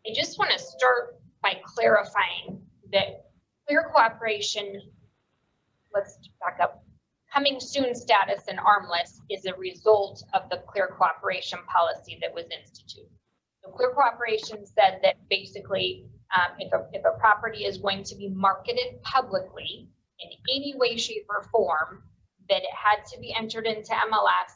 I just want to start by clarifying that clear cooperation, let's back up, coming soon status and armless is a result of the clear cooperation policy that was instituted. So clear cooperation said that basically if a property is going to be marketed publicly in any way, shape, or form, that it had to be entered into MLS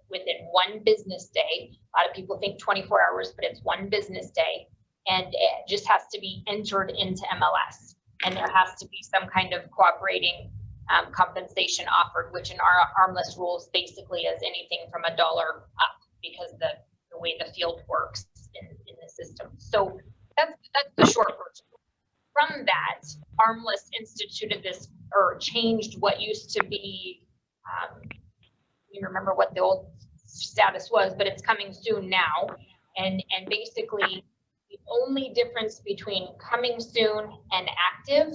within 1 business day. A lot of people think 24 hours, but it's 1 business day. And it just has to be entered into MLS. And there has to be some kind of cooperating compensation offered, which in our armless rules basically is anything from $1 up, because the way the field works in the system. So that's the short version. From that, armless instituted this, or changed what used to be, you remember what the old status was, but it's coming soon now. And basically the only difference between coming soon and active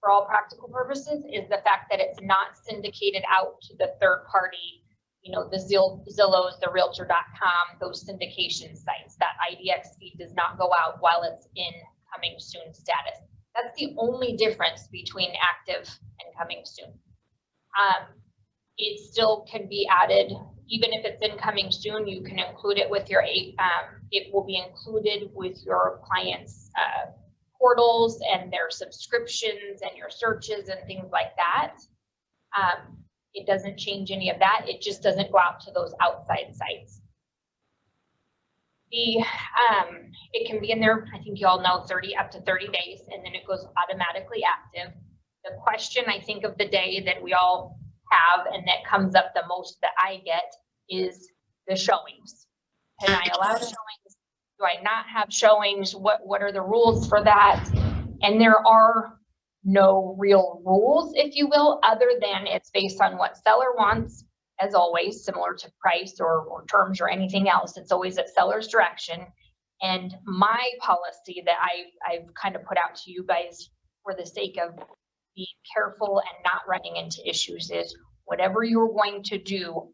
for all practical purposes is the fact that it's not syndicated out to the third party, you know, the Zillows, the Realtor.com, those syndication sites. That IDX feed does not go out while it's in coming soon status. That's the only difference between active and coming soon. It still can be added, even if it's in coming soon, you can include it with your, it will be included with your clients' portals and their subscriptions and your searches and things like that. It doesn't change any of that. It just doesn't go out to those outside sites. It can be in there, I think you all know, up to 30 days, and then it goes automatically active. The question I think of the day that we all have, and that comes up the most that I get, is the showings. Can I allow showings? Do I not have showings? What are the rules for that? And there are no real rules, if you will, other than it's based on what seller wants. As always, similar to price or terms or anything else, it's always at seller's direction. And my policy that I've kind of put out to you guys for the sake of being careful and not running into issues is, whatever you're going to do,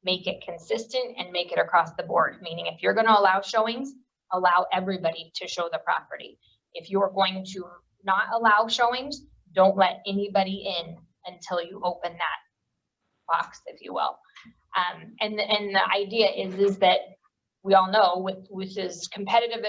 make it consistent and make it across the board. Meaning, if you're going to allow showings, allow everybody to show the property. If you're going to not allow showings, don't let anybody in until you open that box, if you will. And the idea is that we all know, with as competitive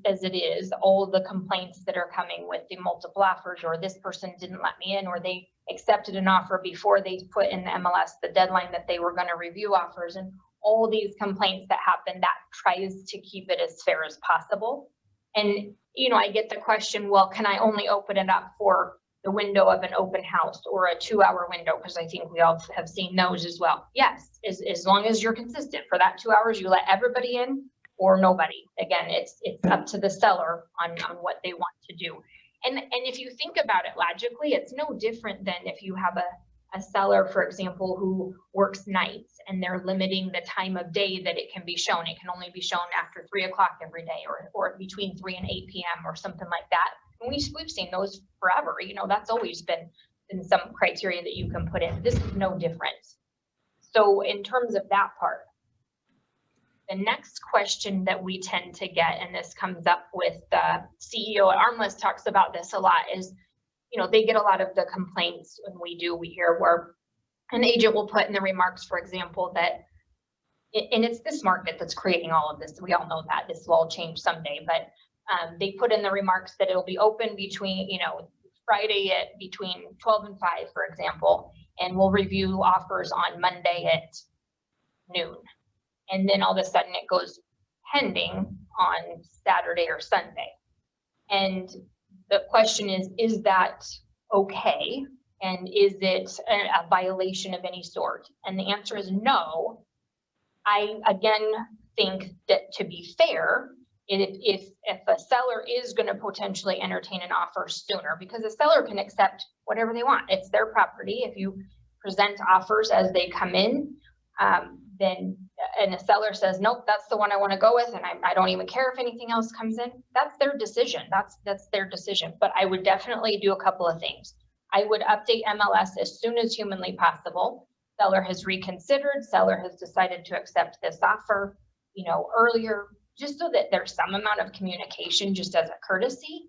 as it is, all the complaints that are coming with the multiple offers, or this person didn't let me in, or they accepted an offer before they put in the MLS the deadline that they were going to review offers, and all these complaints that happen, that tries to keep it as fair as possible. And, you know, I get the question, well, can I only open it up for the window of an open house or a 2-hour window? Because I think we all have seen those as well. Yes, as long as you're consistent for that 2 hours, you let everybody in or nobody. Again, it's up to the seller on what they want to do. And if you think about it logically, it's no different than if you have a seller, for example, who works nights and they're limiting the time of day that it can be shown. It can only be shown after 3 o'clock every day, or between 3 and 8 p.m. or something like that. And we've seen those forever. You know, that's always been some criteria that you can put in. This is no different. So in terms of that part, the next question that we tend to get, and this comes up with the CEO at Armless talks about this a lot, is, you know, they get a lot of the complaints, and we hear where an agent will put in the remarks, for example, that, and it's this market that's creating all of this. We all know that this will all change someday, but they put in the remarks that it'll be open between, you know, Friday at between 12 and 5, for example, and we'll review offers on Monday at noon. And then all of a sudden it goes pending on Saturday or Sunday. And the question is that okay? And is it a violation of any sort? And the answer is no. I, again, think that, to be fair, if a seller is going to potentially entertain an offer sooner, because a seller can accept whatever they want, it's their property. If you present offers as they come in, then, and a seller says, nope, that's the one I want to go with, and I don't even care if anything else comes in, that's their decision. That's their decision. But I would definitely do a couple of things. I would update MLS as soon as humanly possible. Seller has reconsidered, seller has decided to accept this offer, you know, earlier, just so that there's some amount of communication just as a courtesy.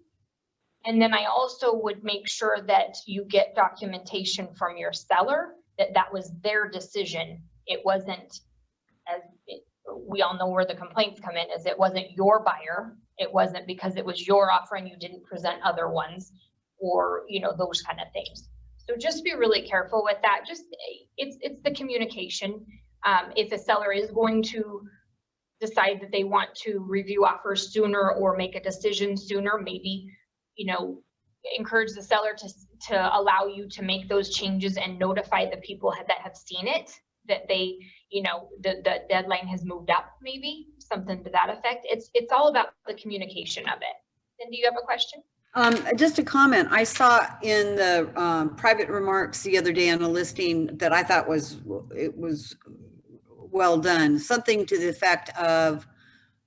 And then I also would make sure that you get documentation from your seller that that was their decision. It wasn't, we all know where the complaints come in, is it wasn't your buyer. It wasn't because it was your offer and you didn't present other ones, or, you know, those kind of things. So just be really careful with that. Just, it's the communication. If a seller is going to decide that they want to review offers sooner or make a decision sooner, maybe, you know, encourage the seller to allow you to make those changes and notify the people that have seen it, that they, you know, the deadline has moved up, maybe something to that effect. It's all about the communication of it. And do you have a question? Just a comment. I saw in the private remarks the other day on a listing that I thought was well done. Something to the effect of,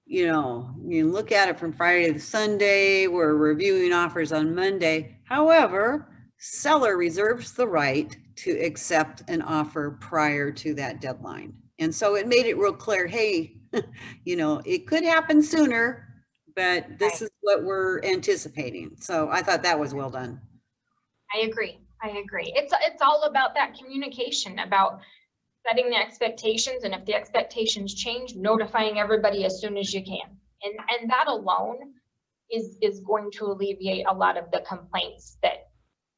you know, you look at it from Friday to Sunday, we're reviewing offers on Monday. However, seller reserves the right to accept an offer prior to that deadline. And so it made it real clear, hey, you know, it could happen sooner, but this is what we're anticipating. So I thought that was well done. I agree. It's all about that communication, about setting the expectations, and if the expectations change, notifying everybody as soon as you can. And that alone is going to alleviate a lot of the complaints that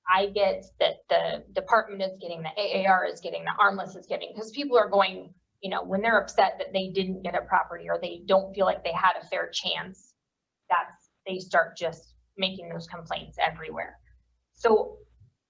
I get, that the department is getting, the AAR is getting, the Armless is getting, because people are going, you know, when they're upset that they didn't get a property or they don't feel like they had a fair chance, they start just making those complaints everywhere. So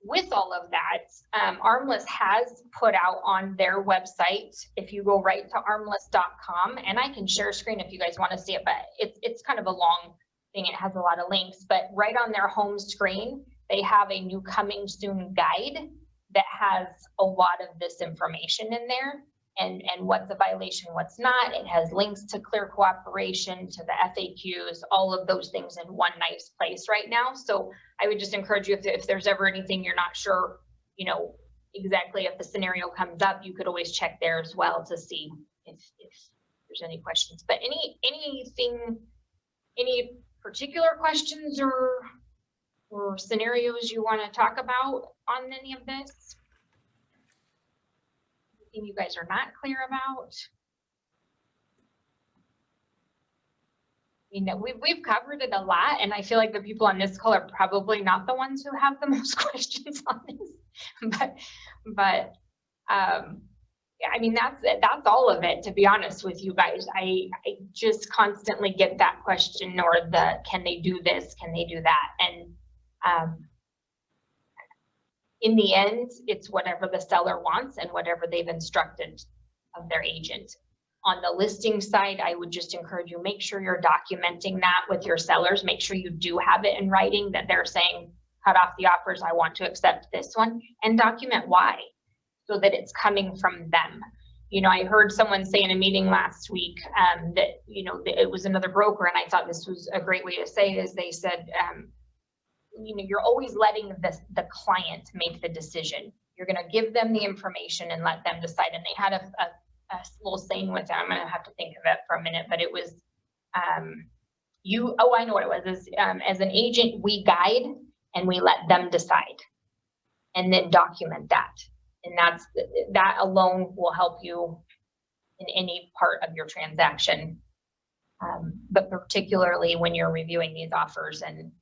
with all of that, Armless has put out on their website, if you go right to armless.com, and I can share screen if you guys want to see it, but it's kind of a long thing. It has a lot of links, but right on their home screen, they have a new coming soon guide that has a lot of this information in there, and what's a violation, what's not. It has links to clear cooperation, to the FAQs, all of those things in one nice place right now. So I would just encourage you, if there's ever anything you're not sure, you know, exactly if the scenario comes up, you could always check there as well to see if there's any questions. But any particular questions or scenarios you want to talk about on any of this? Anything you guys are not clear about? You know, we've covered it a lot, and I feel like the people on this call are probably not the ones who have the most questions on this. But yeah, I mean, that's all of it, to be honest with you guys. I just constantly get that question, or can they do this? Can they do that? And in the end, it's whatever the seller wants and whatever they've instructed of their agent. On the listing side, I would just encourage you, make sure you're documenting that with your sellers. Make sure you do have it in writing that they're saying, cut off the offers, I want to accept this one, and document why, so that it's coming from them. You know, I heard someone say in a meeting last week that, you know, it was another broker, and I thought this was a great way to say it, is they said, you know, you're always letting the client make the decision. You're going to give them the information and let them decide. And they had a little saying with it. I'm going to have to think of it for a minute, but it was, I know what it was, is as an agent, we guide and we let them decide, and then document that. And that alone will help you in any part of your transaction, but particularly when you're reviewing these offers and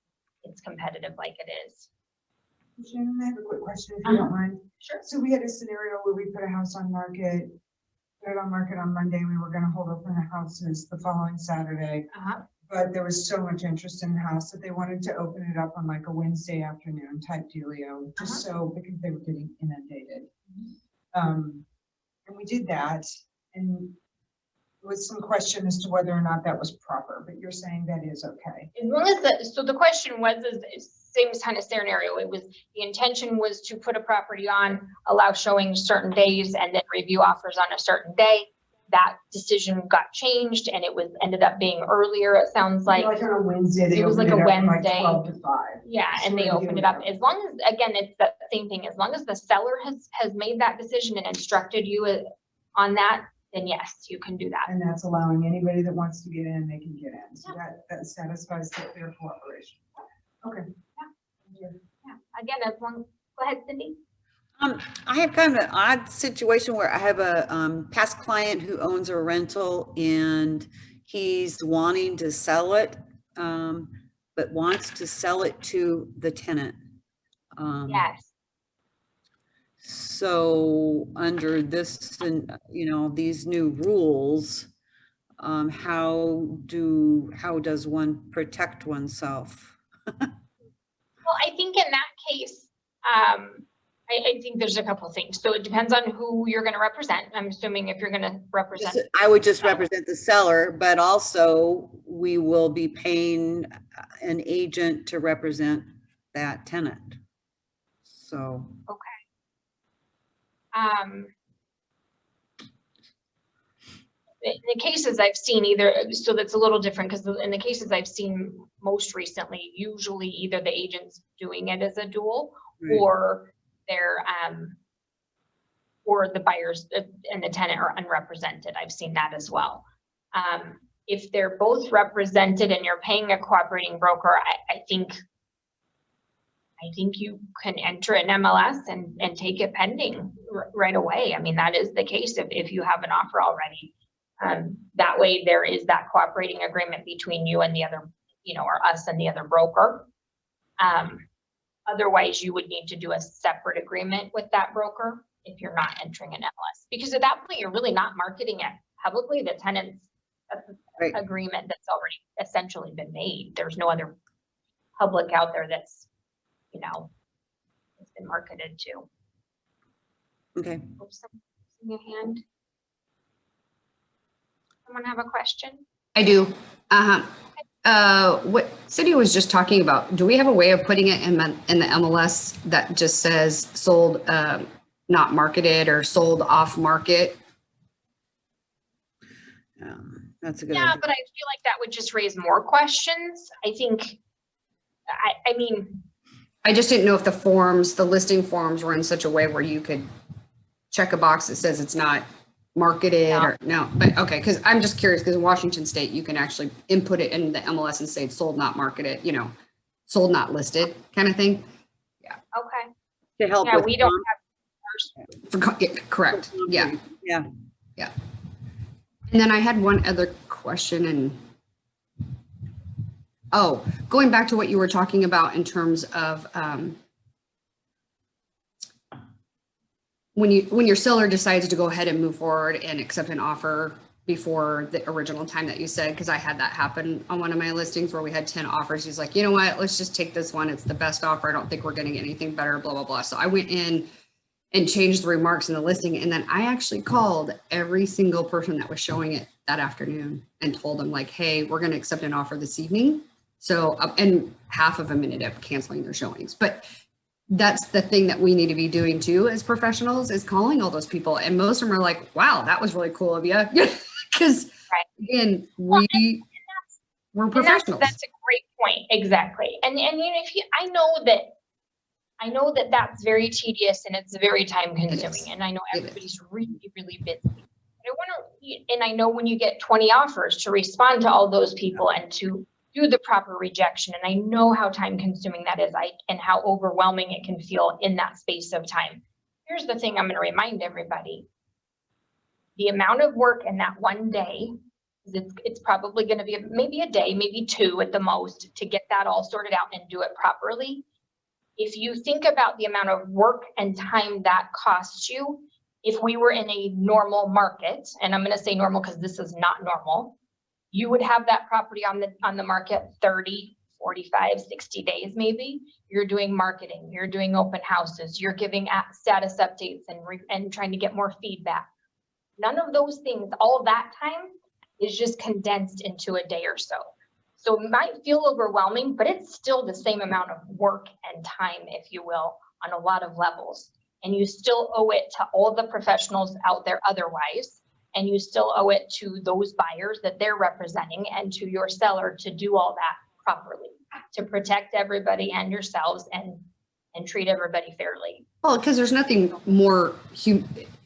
it's competitive like it is. Shannon, I have a quick question, if you don't mind. Sure. So we had a scenario where we put a house on market, on Monday. We were going to hold open the houses the following Saturday, but there was so much interest in the house that they wanted to open it up on like a Wednesday afternoon type dealio, just so, because they were getting inundated. And we did that, and with some question as to whether or not that was proper, but you're saying that is okay. As long as so the question was, is same kind of scenario. It was, the intention was to put a property on, allow showing certain days, and then review offers on a certain day. That decision got changed, and it ended up being earlier. It sounds like on a Wednesday. It was like a Wednesday. Like 12 to 5. Yeah, and they opened it up. As long as, again, it's the same thing. As long as the seller has made that decision and instructed you on that, then yes, you can do that. And that's allowing anybody that wants to get in, they can get in. So that satisfies their cooperation. Okay. Yeah, again, as long, go ahead, Cindy. I have kind of an odd situation where I have a past client who owns a rental and he's wanting to sell it, but wants to sell it to the tenant. Yes. So under this, and these new rules, how does one protect oneself? Well, I think in that case, I think there's a couple of things. So it depends on who you're going to represent. I'm assuming if you're going to represent. I would just represent the seller, but also we will be paying an agent to represent that tenant. So. Okay. In the cases I've seen so that's a little different because in the cases I've seen most recently, usually either the agent's doing it as a dual, right, or they're, or the buyers and the tenant are unrepresented. I've seen that as well. If they're both represented and you're paying a cooperating broker, I think you can enter an MLS and take it pending right away. I mean, that is the case if you have an offer already. That way there is that cooperating agreement between you and the other, or us and the other broker. Otherwise you would need to do a separate agreement with that broker if you're not entering an MLS, because at that point you're really not marketing it publicly. The tenant's right agreement that's already essentially been made. There's no other public out there that's, it's been marketed to. Okay. Oops, your hand. Someone have a question? I do. What Cindy was just talking about, do we have a way of putting it in the MLS that just says sold, not marketed, or sold off market? That's a good idea. idea. But I feel like that would just raise more questions. I think, I mean. I just didn't know if the listing forms were in such a way where you could check a box that says it's not marketed or no, but okay. Cause I'm just curious, because in Washington state, you can actually input it in the MLS and say sold, not marketed, sold, not listed kind of thing. Yeah. Okay. To help. Yeah, with we don't have. Correct. Yeah. Yeah. Yeah. And then I had one other question, and going back to what you were talking about in terms of when your seller decides to go ahead and move forward and accept an offer before the original time that you said, because I had that happen on one of my listings where we had 10 offers. He's like, you know what, let's just take this one. It's the best offer. I don't think we're going to get anything better, blah, blah, blah. So I went in and changed the remarks in the listing. And then I actually called every single person that was showing it that afternoon and told them like, hey, we're going to accept an offer this evening. So, and half of them ended up canceling their showings. But that's the thing that we need to be doing too as professionals, is calling all those people. And most of them are like, wow, that was really cool of you. Because again, we're professionals. That's a great point. Exactly. And I know that that's very tedious and it's very time consuming. And I know everybody's really, really busy. And I know when you get 20 offers to respond to all those people and to do the proper rejection. And I know how time consuming that is, and how overwhelming it can feel in that space of time. Here's the thing I'm going to remind everybody. The amount of work in that one day, it's probably going to be maybe a day, maybe two at the most, to get that all sorted out and do it properly. If you think about the amount of work and time that costs you, if we were in a normal market, and I'm going to say normal because this is not normal, you would have that property on the market 30, 45, 60 days maybe. You're doing marketing, you're doing open houses, you're giving status updates and trying to get more feedback. None of those things, all that time is just condensed into a day or so. So it might feel overwhelming, but it's still the same amount of work and time, if you will, on a lot of levels. And you still owe it to all the professionals out there otherwise. And you still owe it to those buyers that they're representing and to your seller to do all that properly, to protect everybody and yourselves and treat everybody fairly. Well, because there's nothing more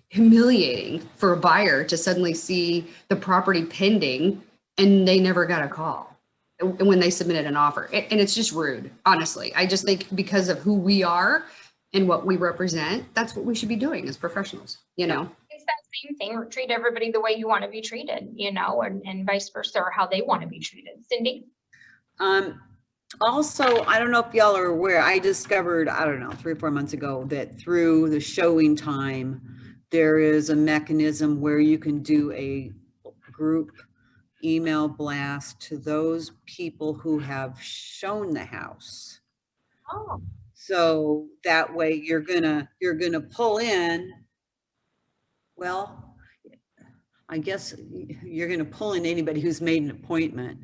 humiliating for a buyer to suddenly see the property pending and they never got a call when they submitted an offer. And it's just rude, honestly. I just think because of who we are and what we represent, that's what we should be doing as professionals, you know? It's that same thing, treat everybody the way you want to be treated, you know, and vice versa, or how they want to be treated. Cindy? Also, I don't know if y'all are aware, I discovered, I don't know, 3 or 4 months ago that through the showing time, there is a mechanism where you can do a group email blast to those people who have shown the house. Oh, So that way you're gonna pull in, well, I guess you're gonna pull in anybody who's made an appointment.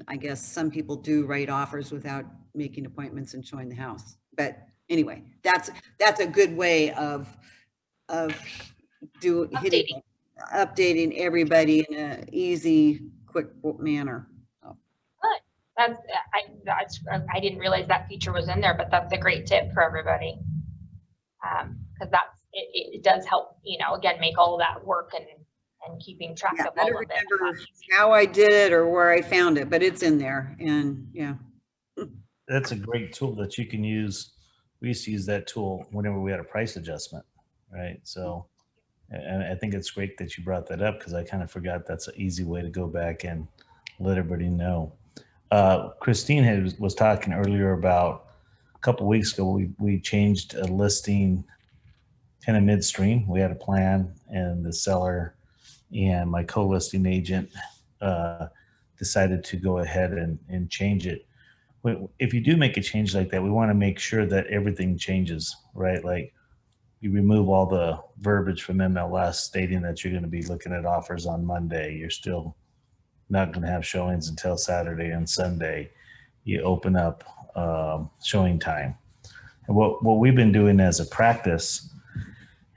I guess some people do write offers without making appointments and showing the house. But anyway, that's a good way of updating everybody in a easy, quick manner. good. I didn't realize that feature was in there, but that's a great tip for everybody. Because it does help, you know, again, make all of that work and keeping track Yeah, of I all don't of it. remember how I did it or where I found it, but it's in there, and yeah. That's a great tool that you can use. We used to use that tool whenever we had a price adjustment, right? So, and I think it's great that you brought that up because I kind of forgot that's an easy way to go back and let everybody know. Christine was talking earlier about a couple of weeks ago, we changed a listing kind of midstream. We had a plan, and the seller and my co-listing agent decided to go ahead and change it. If you do make a change like that, we want to make sure that everything changes, right? Like you remove all the verbiage from MLS stating that you're going to be looking at offers on Monday. You're still not going to have showings until Saturday and Sunday. You open up showing time. And what we've been doing as a practice,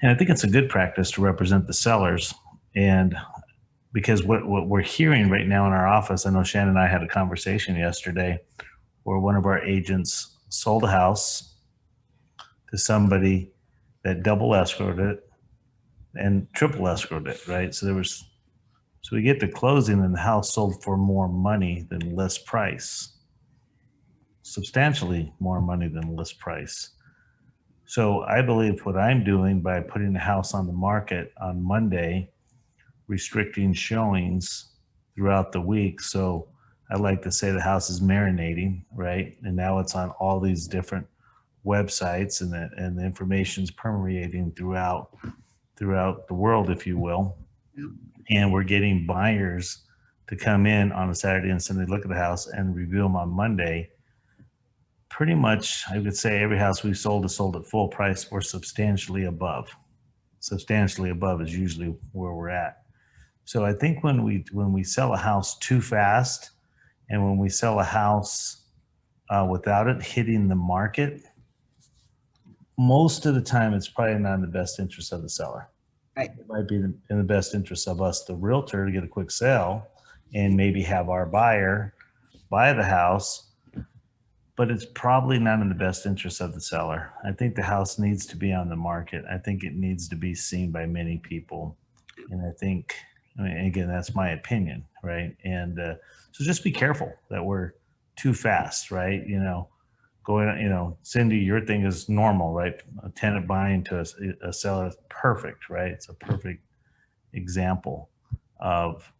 and I think it's a good practice to represent the sellers, and because what we're hearing right now in our office, I know Shannon and I had a conversation yesterday where one of our agents sold a house to somebody that double escrowed it and triple escrowed it, right? So we get to closing and the house sold for more money than list price, substantially more money than list price. So I believe what I'm doing by putting the house on the market on Monday, restricting showings throughout the week. So I like to say the house is marinating, right? And now it's on all these different websites, and the information's permeating throughout the world, if you will. And we're getting buyers to come in on a Saturday and Sunday, look at the house and review them on Monday. Pretty much, I would say every house we've sold is sold at full price or substantially above. Substantially above is usually where we're at. So I think when we sell a house too fast, and when we sell a house without it hitting the market, most of the time it's probably not in the best interest of the seller. Right. It might be in the best interest of us, the realtor, to get a quick sale and maybe have our buyer buy the house, but it's probably not in the best interest of the seller. I think the house needs to be on the market. I think it needs to be seen by many people. And I think, I mean, again, that's my opinion, right? And so just be careful that we're too fast, right? You know, going, you know, Cindy, your thing is normal, right? A tenant buying to a seller is perfect, right? It's a perfect example of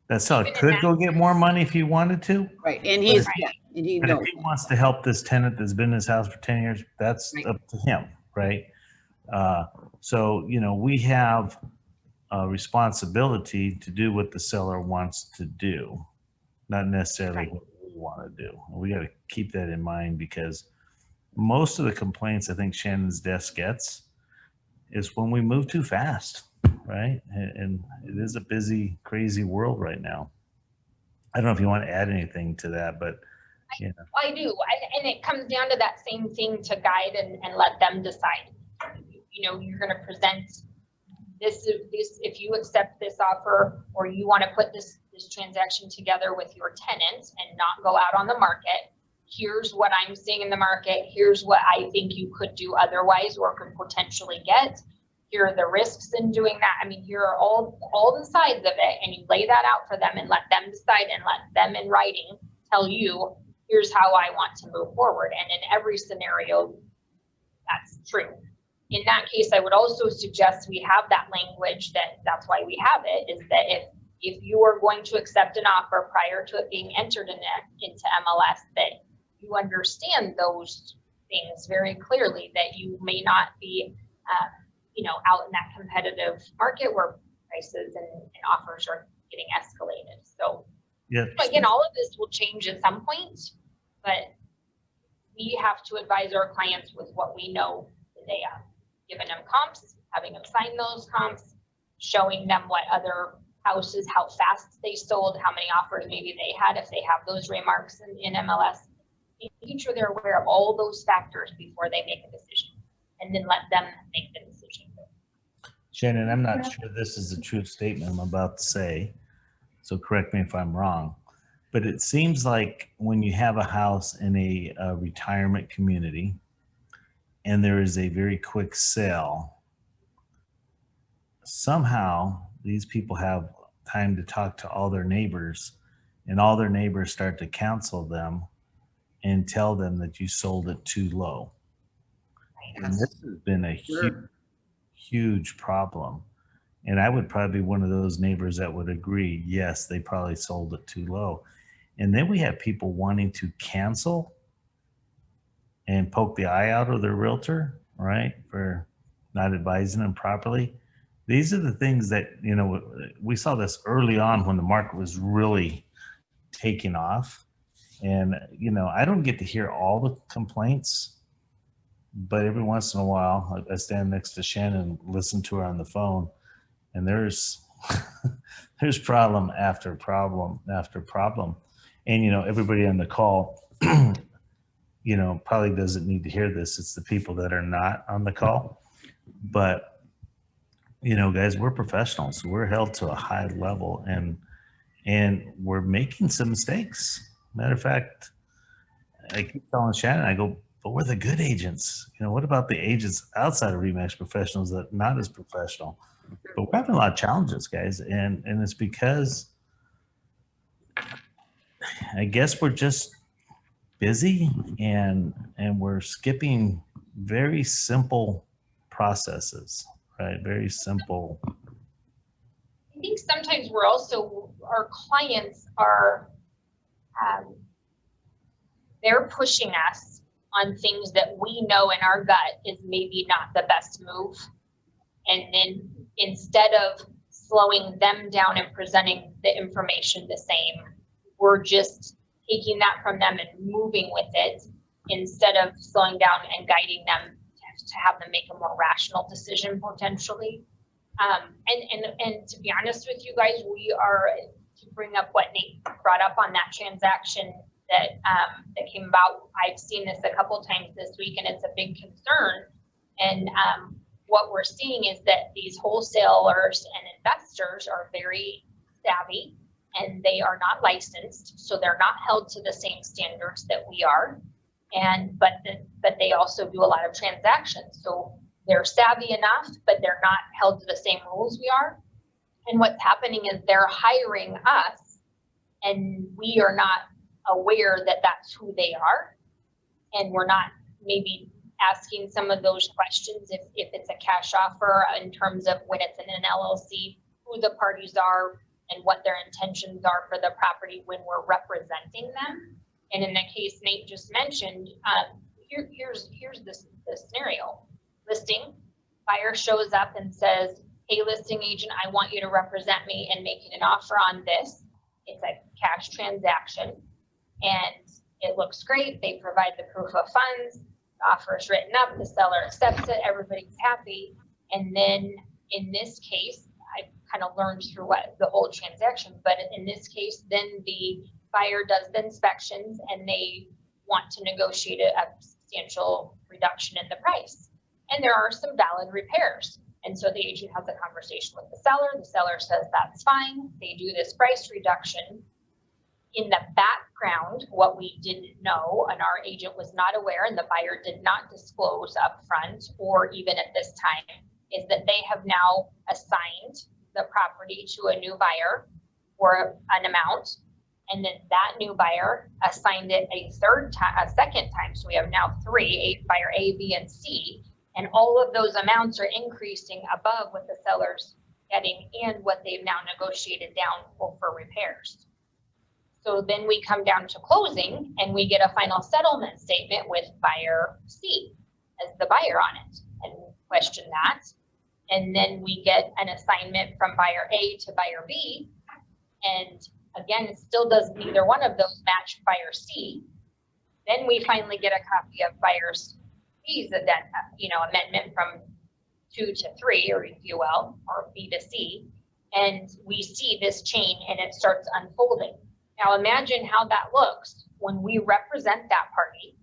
that seller could go get more money if he wanted to. Right, and he's, Right. yeah, and he But knows. if he wants to help this tenant that's been in his house for 10 years, that's Right. up to him, right? So, you know, we have a responsibility to do what the seller wants to do, not necessarily what we want to do. We got to keep that in mind, because most of the complaints I think Shannon's desk gets is when we move too fast, right? And it is a busy, crazy world right now. I don't know if you want to add anything to that, but yeah. I do, and it comes down to that same thing, to guide and let them decide. You know, you're gonna present this, if you accept this offer, or you wanna put this transaction together with your tenant and not go out on the market. Here's what I'm seeing in the market. Here's what I think you could do otherwise or could potentially get. here are the risks in doing that. I mean, here are all the sides of it, and you lay that out for them and let them decide and let them in writing tell you, here's how I want to move forward. And in every scenario, that's true. In that case, I would also suggest we have that language that's why we have it, is that if you are going to accept an offer prior to it being entered into MLS, that you understand those things very clearly, that you may not be, out in that competitive market where prices and offers are getting escalated. So Yeah. again, all of this will change at some point, but we have to advise our clients with what we know the day of, giving them comps, having them sign those comps, showing them what other houses, how fast they sold, how many offers maybe they had, if they have those remarks in MLS, making sure they're aware of all those factors before they make a decision, and then let them make the decision. Shannon, I'm not sure this is a true statement I'm about to say, so correct me if I'm wrong, but it seems like when you have a house in a retirement community and there is a very quick sale, somehow these people have time to talk to all their neighbors, and all their neighbors start to counsel them and tell them that you sold it too low. And this has been a huge problem. And I would probably be one of those neighbors that would agree, yes, they probably sold it too low. And then we have people wanting to cancel and poke the eye out of their realtor, right, for not advising them properly. These are the things that, we saw this early on when the market was really taking off. And, I don't get to hear all the complaints, but every once in a while, I stand next to Shannon and listen to her on the phone, and there's there's problem after problem after problem. And, everybody on the call, probably doesn't need to hear this. It's the people that are not on the call. But, guys, we're professionals. We're held to a high level, and we're making some mistakes. Matter of fact, I keep telling Shannon, I go, but we're the good agents. What about the agents outside of RE/MAX professionals that are not as professional? But we're having a lot of challenges, guys. And it's because I guess we're just busy and we're skipping very simple processes, right? Very simple. I think sometimes our clients are, they're pushing us on things that we know in our gut is maybe not the best move. And then instead of slowing them down and presenting the information the same, we're just taking that from them and moving with it instead of slowing down and guiding them to have them make a more rational decision potentially. And to be honest with you guys, we are, to bring up what Nate brought up on that transaction that came about, I've seen this a couple times this week, and it's a big concern. And what we're seeing is that these wholesalers and investors are very savvy, and they are not licensed, so they're not held to the same standards that we are. But they also do a lot of transactions, so they're savvy enough, but they're not held to the same rules we are. And what's happening is they're hiring us, and we are not aware that that's who they are, and we're not maybe asking some of those questions if it's a cash offer in terms of when it's in an LLC, who the parties are and what their intentions are for the property when we're representing them. And in the case Nate just mentioned, here's the scenario. Listing, buyer shows up and says, hey, listing agent, I want you to represent me in making an offer on this. It's a cash transaction and it looks great. They provide the proof of funds, the offer is written up, the seller accepts it, everybody's happy. And then in this case, I kind of learned through what the whole transaction, but in this case, then the buyer does the inspections and they want to negotiate a substantial reduction in the price. And there are some valid repairs. And so the agent has a conversation with the seller says that's fine. They do this price reduction. In the background, what we didn't know and our agent was not aware and the buyer did not disclose up front or even at this time is that they have now assigned the property to a new buyer for an amount. And then that new buyer assigned it a second time. So we have now three, buyer A, B, and C. And all of those amounts are increasing above what the seller's getting and what they've now negotiated down for repairs. So then we come down to closing and we get a final settlement statement with buyer C as the buyer on it, and question that. And then we get an assignment from buyer A to buyer B. And again, it still does neither one of those match buyer C. Then we finally get a copy of buyer C's amendment from 2 to 3, or if you will, or B to C. And we see this chain and it starts unfolding. Now imagine how that looks when we represent that party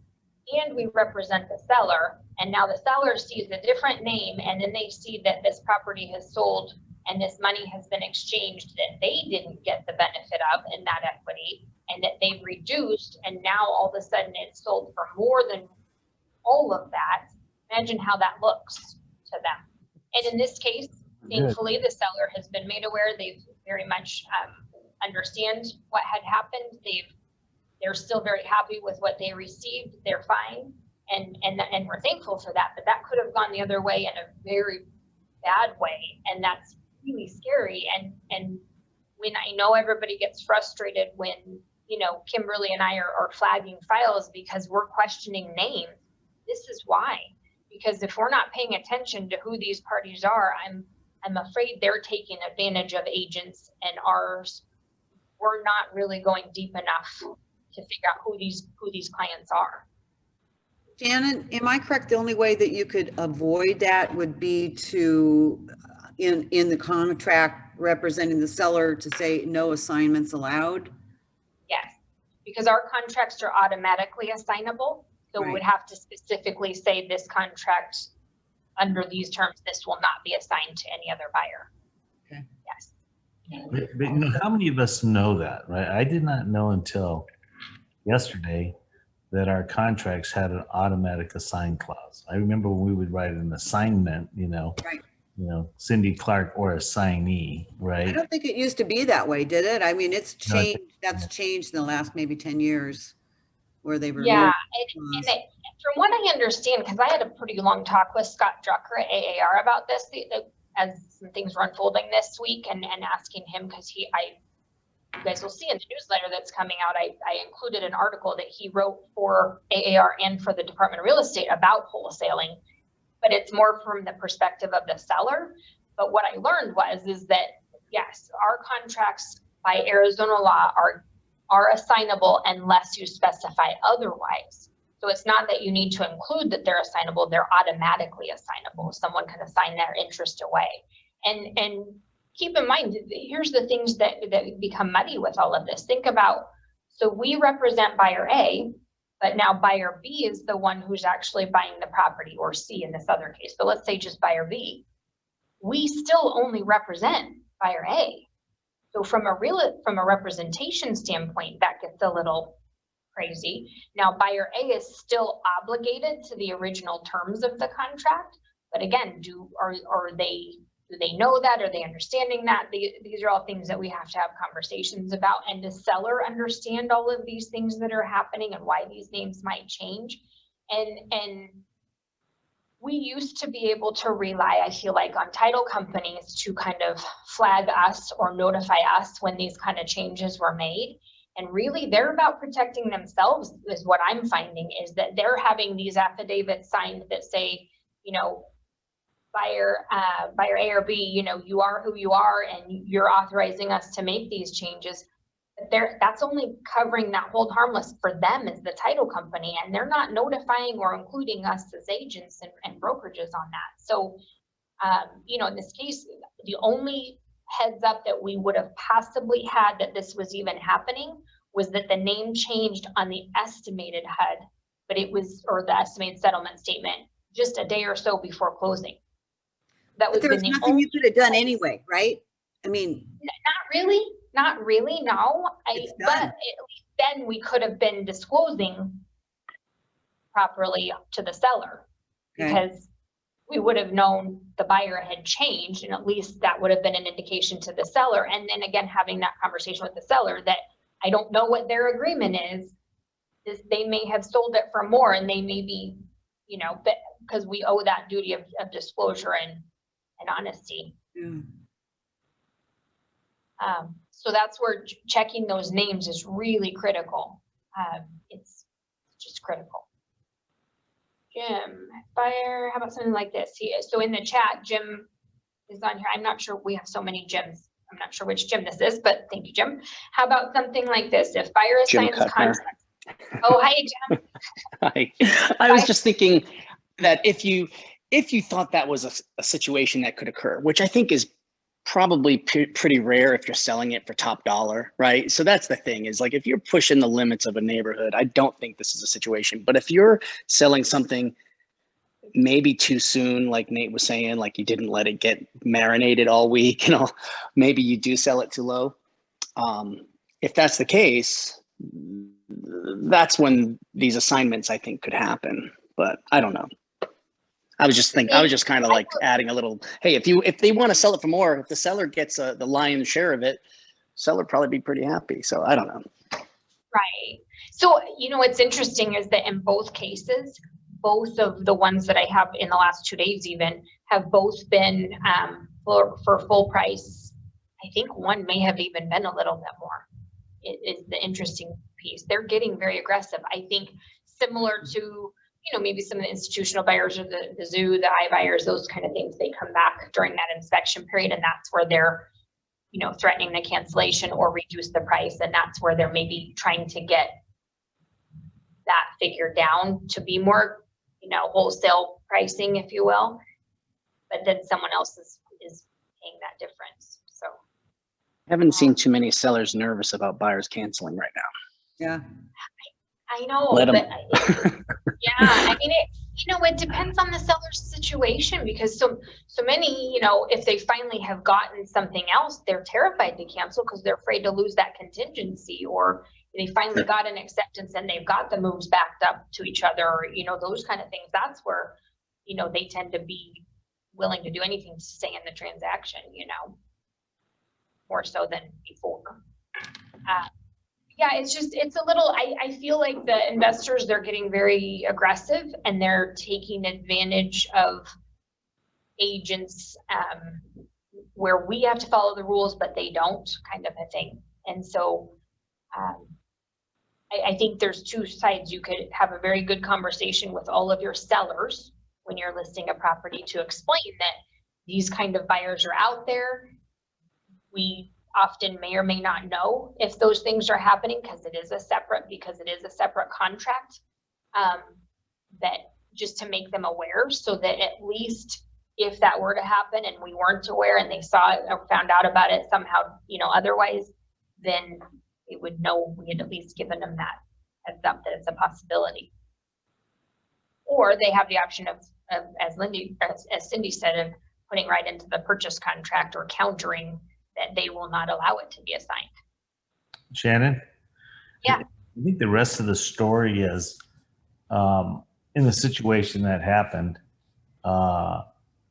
and we represent the seller, and now the seller sees a different name, and then they see that this property has sold and this money has been exchanged that they didn't get the benefit of in that equity, and that they've reduced, and now all of a sudden it's sold for more than all of that. Imagine how that looks to them. And in this case, thankfully, the seller has been made aware. They've very much understand what had happened. They're still very happy with what they received. They're fine, and we're thankful for that. But that could have gone the other way in a very bad way, and that's really scary. And when I know everybody gets frustrated when Kimberly and I are flagging files because we're questioning names, this is why. Because if we're not paying attention to who these parties are, I'm afraid they're taking advantage of agents and ours. We're not really going deep enough to figure out who these clients are. Shannon, am I correct? The only way that you could avoid that would be to, in the contract representing the seller, to say no assignments allowed? Yes, because our contracts are automatically assignable. So we would have to specifically say this contract under these terms, this will not be assigned to any other buyer. Okay. Yes. But how many of us know that, right? I did not know until yesterday that our contracts had an automatic assign clause. I remember when we would write an assignment, Right. Cindy Clark or assignee, right? I don't think it used to be that way, did it? I mean, it's No, I changed. think- That's changed in the last maybe 10 years where they were. Yeah, and from what I understand, because I had a pretty long talk with Scott Drucker at AAR about this as some things were unfolding this week, and asking him, because you guys will see in the newsletter that's coming out, I included an article that he wrote for AAR and for the Department of Real Estate about wholesaling, but it's more from the perspective of the seller. But what I learned is that, yes, our contracts by Arizona law are assignable unless you specify otherwise. So it's not that you need to include that they're assignable, they're automatically assignable. Someone can assign their interest away. And keep in mind, here's the things that become muddy with all of this. Think about, so we represent buyer A, but now buyer B is the one who's actually buying the property, or C in this other case. So let's say just buyer B. We still only represent buyer A. So from a representation standpoint, that gets a little crazy. Now buyer A is still obligated to the original terms of the contract, but again, do they know that? Are they understanding that? These are all things that we have to have conversations about. And does seller understand all of these things that are happening and why these names might change? And we used to be able to rely, I feel like, on title companies to kind of flag us or notify us when these kind of changes were made. And really, they're about protecting themselves, is what I'm finding, is that they're having these affidavits signed that say, buyer A or B, you are who you are, and you're authorizing us to make these changes. But that's only covering that hold harmless for them as the title company, and they're not notifying or including us as agents and brokerages on that. So, in this case, the only heads up that we would have possibly had that this was even happening was that the name changed on the estimated HUD, or the estimated settlement statement, just a day or so before closing. But there was nothing you could have done anyway, right? I mean, not really, no. It's But done. at least then we could have been disclosing properly to the seller, Okay. because we would have known the buyer had changed, and at least that would have been an indication to the seller. And then again, having that conversation with the seller that I don't know what their agreement is they may have sold it for more, and they may be, you know, but because we owe that duty of disclosure and honesty. Yeah. So that's where checking those names is really critical. It's just critical. Jim, buyer, how about something like this? So in the chat, Jim is on here. I'm not sure, we have so many Jims. I'm not sure which Jim this is, but thank you, Jim. How about something like this? If buyer assigns contract. Oh, hi, Jim. Hi. I was just thinking that if you thought that was a situation that could occur, which I think is probably pretty rare if you're selling it for top dollar, right? So that's the thing, is like, if you're pushing the limits of a neighborhood, I don't think this is a situation. But if you're selling something maybe too soon, like Nate was saying, like you didn't let it get marinated all week, you know, maybe you do sell it too low. If that's the case, that's when these assignments, I think, could happen. But I don't know. I was just kind of like adding a little, hey, if they want to sell it for more, if the seller gets the lion's share of it, seller probably be pretty happy. So I don't know. Right. So, you know, what's interesting is that in both cases, both of the ones that I have in the last 2 days even have both been for full price. I think one may have even been a little bit more. It is the interesting piece. They're getting very aggressive. I think similar to, you know, maybe some of the institutional buyers or the zoo, the iBuyers, those kind of things, they come back during that inspection period, and that's where they're, you know, threatening the cancellation or reduce the price. And that's where they're maybe trying to get that figure down to be more, you know, wholesale pricing, if you will. But then someone else is paying that difference. So I haven't seen too many sellers nervous about buyers canceling right now. Yeah. I know, Let 'em. but yeah, I mean, it depends on the seller's situation, because so many, you know, if they finally have gotten something else, they're terrified to cancel because they're afraid to lose that contingency, or they finally got an acceptance and they've got the moves backed up to each other, or, you know, those kind of things. That's where, you know, they tend to be willing to do anything to stay in the transaction, you know, more so than before. Yeah, it's a little, I feel like the investors, they're getting very aggressive and they're taking advantage of agents where we have to follow the rules, but they don't, kind of a thing. And so I think there's two sides. You could have a very good conversation with all of your sellers when you're listing a property to explain that these kind of buyers are out there. We often may or may not know if those things are happening because it is a separate contract, that just to make them aware, so that at least if that were to happen and we weren't aware and they saw it or found out about it somehow, you know, otherwise, then they would know we had at least given them that heads up that it's a possibility. Or they have the option of as Cindy said, of putting right into the purchase contract or countering that they will not allow it to be assigned. Shannon? Yeah. I think the rest of the story is in the situation that happened, the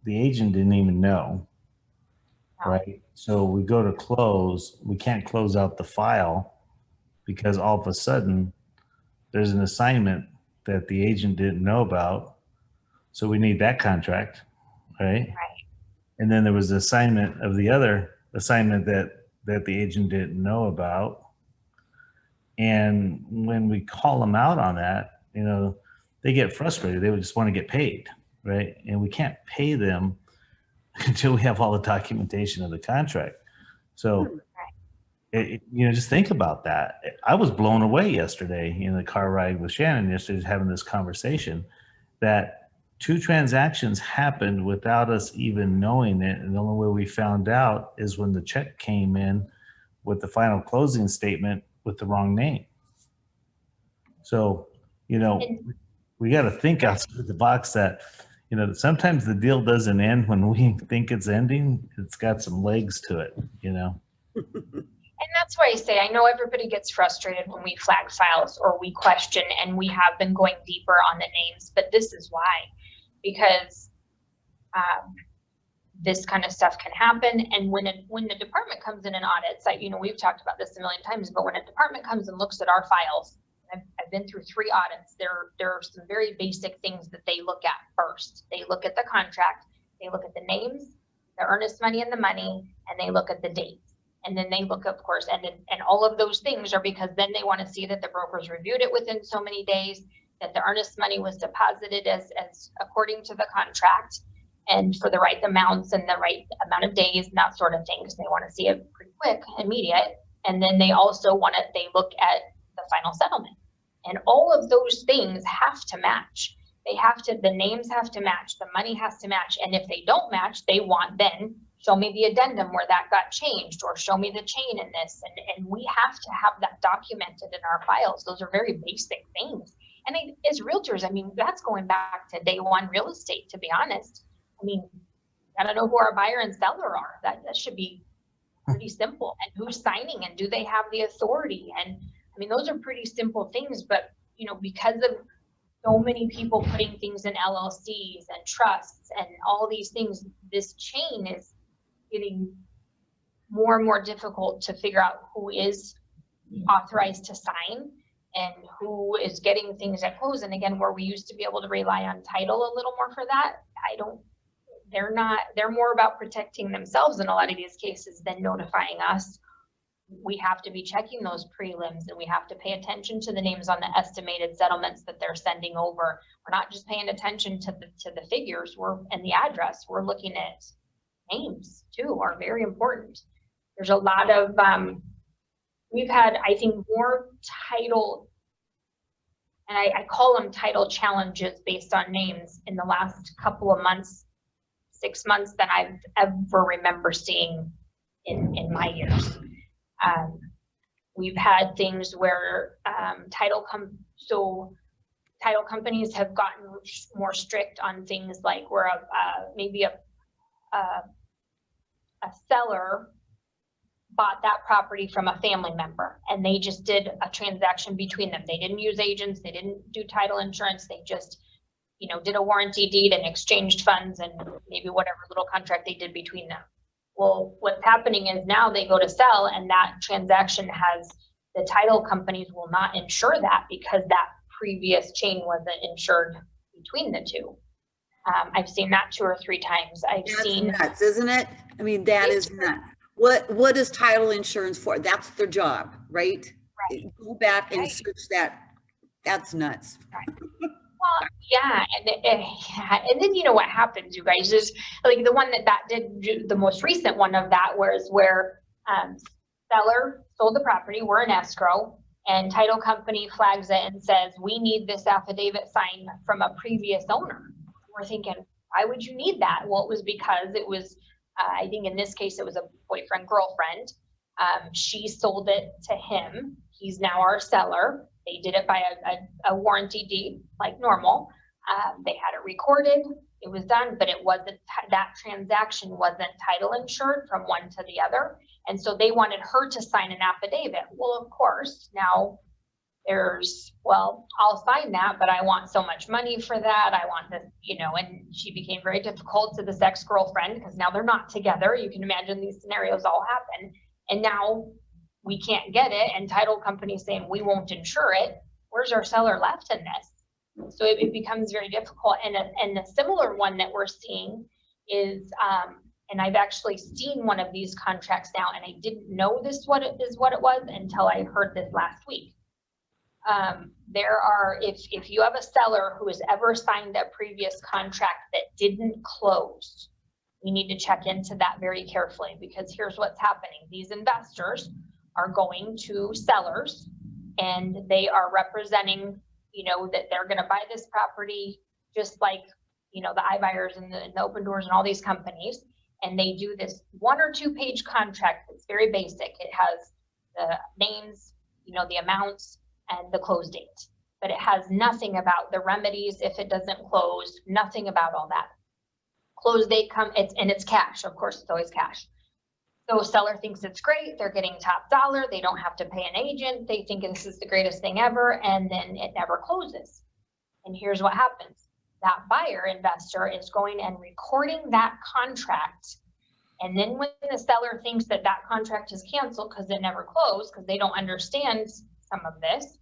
agent didn't even know, right? So we go to close, we can't close out the file because all of a sudden there's an assignment that the agent didn't know about. So we need that contract, right? Right. And then there was the assignment of the other assignment that the agent didn't know about. And when we call them out on that, you know, they get frustrated. They would just want to get paid, right? And we can't pay them until we have all the documentation of the contract. So, you know, just think about that. I was blown away yesterday in the car ride with Shannon yesterday, having this conversation that 2 transactions happened without us even knowing it. And the only way we found out is when the check came in with the final closing statement with the wrong name. So, you know, we got to think outside the box that, you know, sometimes the deal doesn't end when we think it's ending. It's got some legs to it, you know. And that's why I say, I know everybody gets frustrated when we flag files or we question, and we have been going deeper on the names, but this is why. Because this kind of stuff can happen. And when the department comes in and audits, we've talked about this a million times, but when a department comes and looks at our files, I've been through 3 audits. There are some very basic things that they look at first. They look at the contract, they look at the names, the earnest money and the money, and they look at the dates. And then they look, of course, and all of those things are because then they want to see that the brokers reviewed it within so many days, that the earnest money was deposited as according to the contract, and for the right amounts and the right amount of days and that sort of thing, because they want to see it pretty quick, immediate. And then they also they look at the final settlement. And all of those things have to match. The names have to match, the money has to match. And if they don't match, they want then, show me the addendum where that got changed, or show me the chain in this. And we have to have that documented in our files. Those are very basic things. And as realtors, that's going back to day one real estate, to be honest. I don't know who our buyer and seller are. That should be pretty simple. And who's signing, and do they have the authority? And those are pretty simple things, but because of so many people putting things in LLCs and trusts and all these things, this chain is getting more and more difficult to figure out who is authorized to sign and who is getting things at close. And again, where we used to be able to rely on title a little more for that, they're more about protecting themselves in a lot of these cases than notifying us. We have to be checking those prelims, and we have to pay attention to the names on the estimated settlements that they're sending over. We're not just paying attention to the figures and the address. We're looking at names too, are very important. There's a lot of, we've had, I think, more title, and I call them title challenges based on names in the last couple of months, 6 months, than I've ever remember seeing in my years. We've had things where title companies have gotten more strict on things like where maybe a seller bought that property from a family member, and they just did a transaction between them. They didn't use agents, they didn't do title insurance, they just did a warranty deed and exchanged funds and maybe whatever little contract they did between them. Well, what's happening is now they go to sell, and that transaction the title companies will not insure that because that previous chain wasn't insured between the two. I've seen that 2 or 3 times. That's nuts, isn't it? That is nuts. What is title insurance for? That's their job, right? Go back and search that. That's nuts. Right. Well, yeah, and then what happens, you guys, is like the one that did the most recent one of that was where seller sold the property, we're in escrow, and title company flags it and says, we need this affidavit signed from a previous owner. We're thinking, why would you need that? Well, it was because it was, I think in this case, it was a boyfriend, girlfriend. She sold it to him. He's now our seller. They did it by a warranty deed, like normal. They had it recorded. It was done, but it wasn't, that transaction wasn't title insured from one to the other. And so they wanted her to sign an affidavit. Well, of course, now I'll sign that, but I want so much money for that. I want this, and she became very difficult to this ex-girlfriend because now they're not together. You can imagine these scenarios all happen. And now we can't get it, and title companies saying we won't insure it. Where's our seller left in this? So it becomes very difficult. And a similar one that we're seeing is, and I've actually seen one of these contracts now, and I didn't know this what it was until I heard this last week. If you have a seller who has ever signed a previous contract that didn't close, we need to check into that very carefully, because here's what's happening. These investors are going to sellers, and they are representing, that they're going to buy this property, just like, the iBuyers and the Open Doors and all these companies. And they do this 1 or 2 page contract that's very basic. It has the names, the amounts, and the close date, but it has nothing about the remedies if it doesn't close, nothing about all that. Close date it's cash, of course, it's always cash. So seller thinks it's great, they're getting top dollar, they don't have to pay an agent, they think this is the greatest thing ever, and then it never closes. And here's what happens. that buyer investor is going and recording that contract. And then when the seller thinks that that contract is canceled because it never closed, because they don't understand some of this,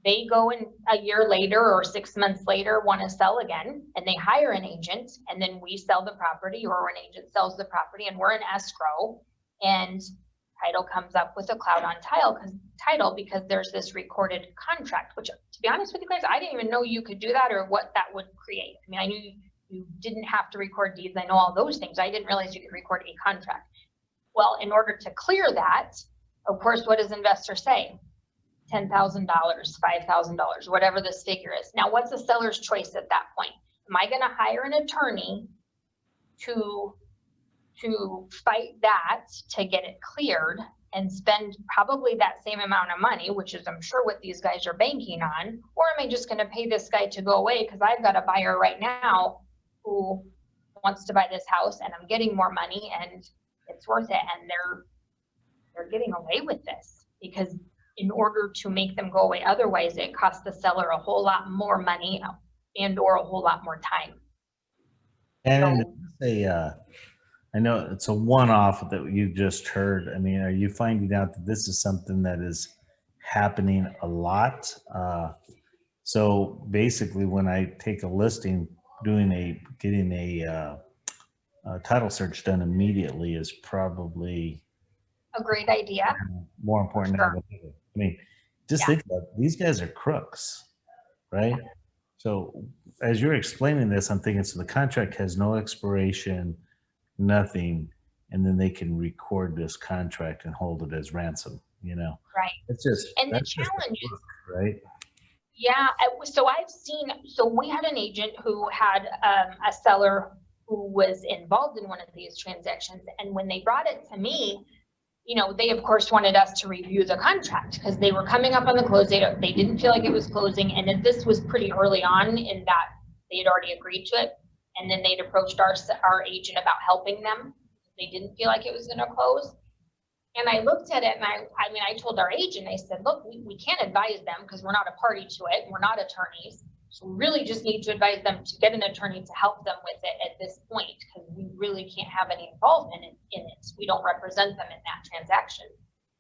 they go in a year later or 6 months later, want to sell again, and they hire an agent, and then we sell the property, or an agent sells the property, and we're in escrow, and title comes up with a cloud on title because there's this recorded contract, which, to be honest with you guys, I didn't even know you could do that or what that would create. I mean, I knew you didn't have to record deeds. I know all those things. I didn't realize you could record a contract. Well, in order to clear that, of course, what does investor say? $10,000, $5,000, whatever this figure is. Now, what's the seller's choice at that point? Am I going to hire an attorney to fight that to get it cleared and spend probably that same amount of money, which is I'm sure what these guys are banking on, or am I just going to pay this guy to go away because I've got a buyer right now who wants to buy this house and I'm getting more money and it's worth it, and they're getting away with this because in order to make them go away otherwise it costs the seller a whole lot more money and or a whole lot more time. And So, I know it's a one-off that you just heard. I mean, are you finding out that this is something that is happening a lot? So basically, when I take a listing, getting a title search done immediately is probably a great idea. more important Sure. than ever. I mean, just Yeah. think about it. These guys are crooks, right? So as you're explaining this, I'm thinking, so the contract has no expiration, nothing, and then they can record this contract and hold it as ransom, you know? Right. It's just, And the that's just a challenge is, crook, right? yeah, so we had an agent who had a seller who was involved in one of these transactions. And when they brought it to me, you know, they of course wanted us to review the contract because they were coming up on the close date. They didn't feel like it was closing. And this was pretty early on in that they had already agreed to it. And then they'd approached our agent about helping them. They didn't feel like it was going to close. And I looked at it and I told our agent, I said, look, we can't advise them because we're not a party to it. And we're not attorneys. So we really just need to advise them to get an attorney to help them with it at this point, because we really can't have any involvement in it. We don't represent them in that transaction.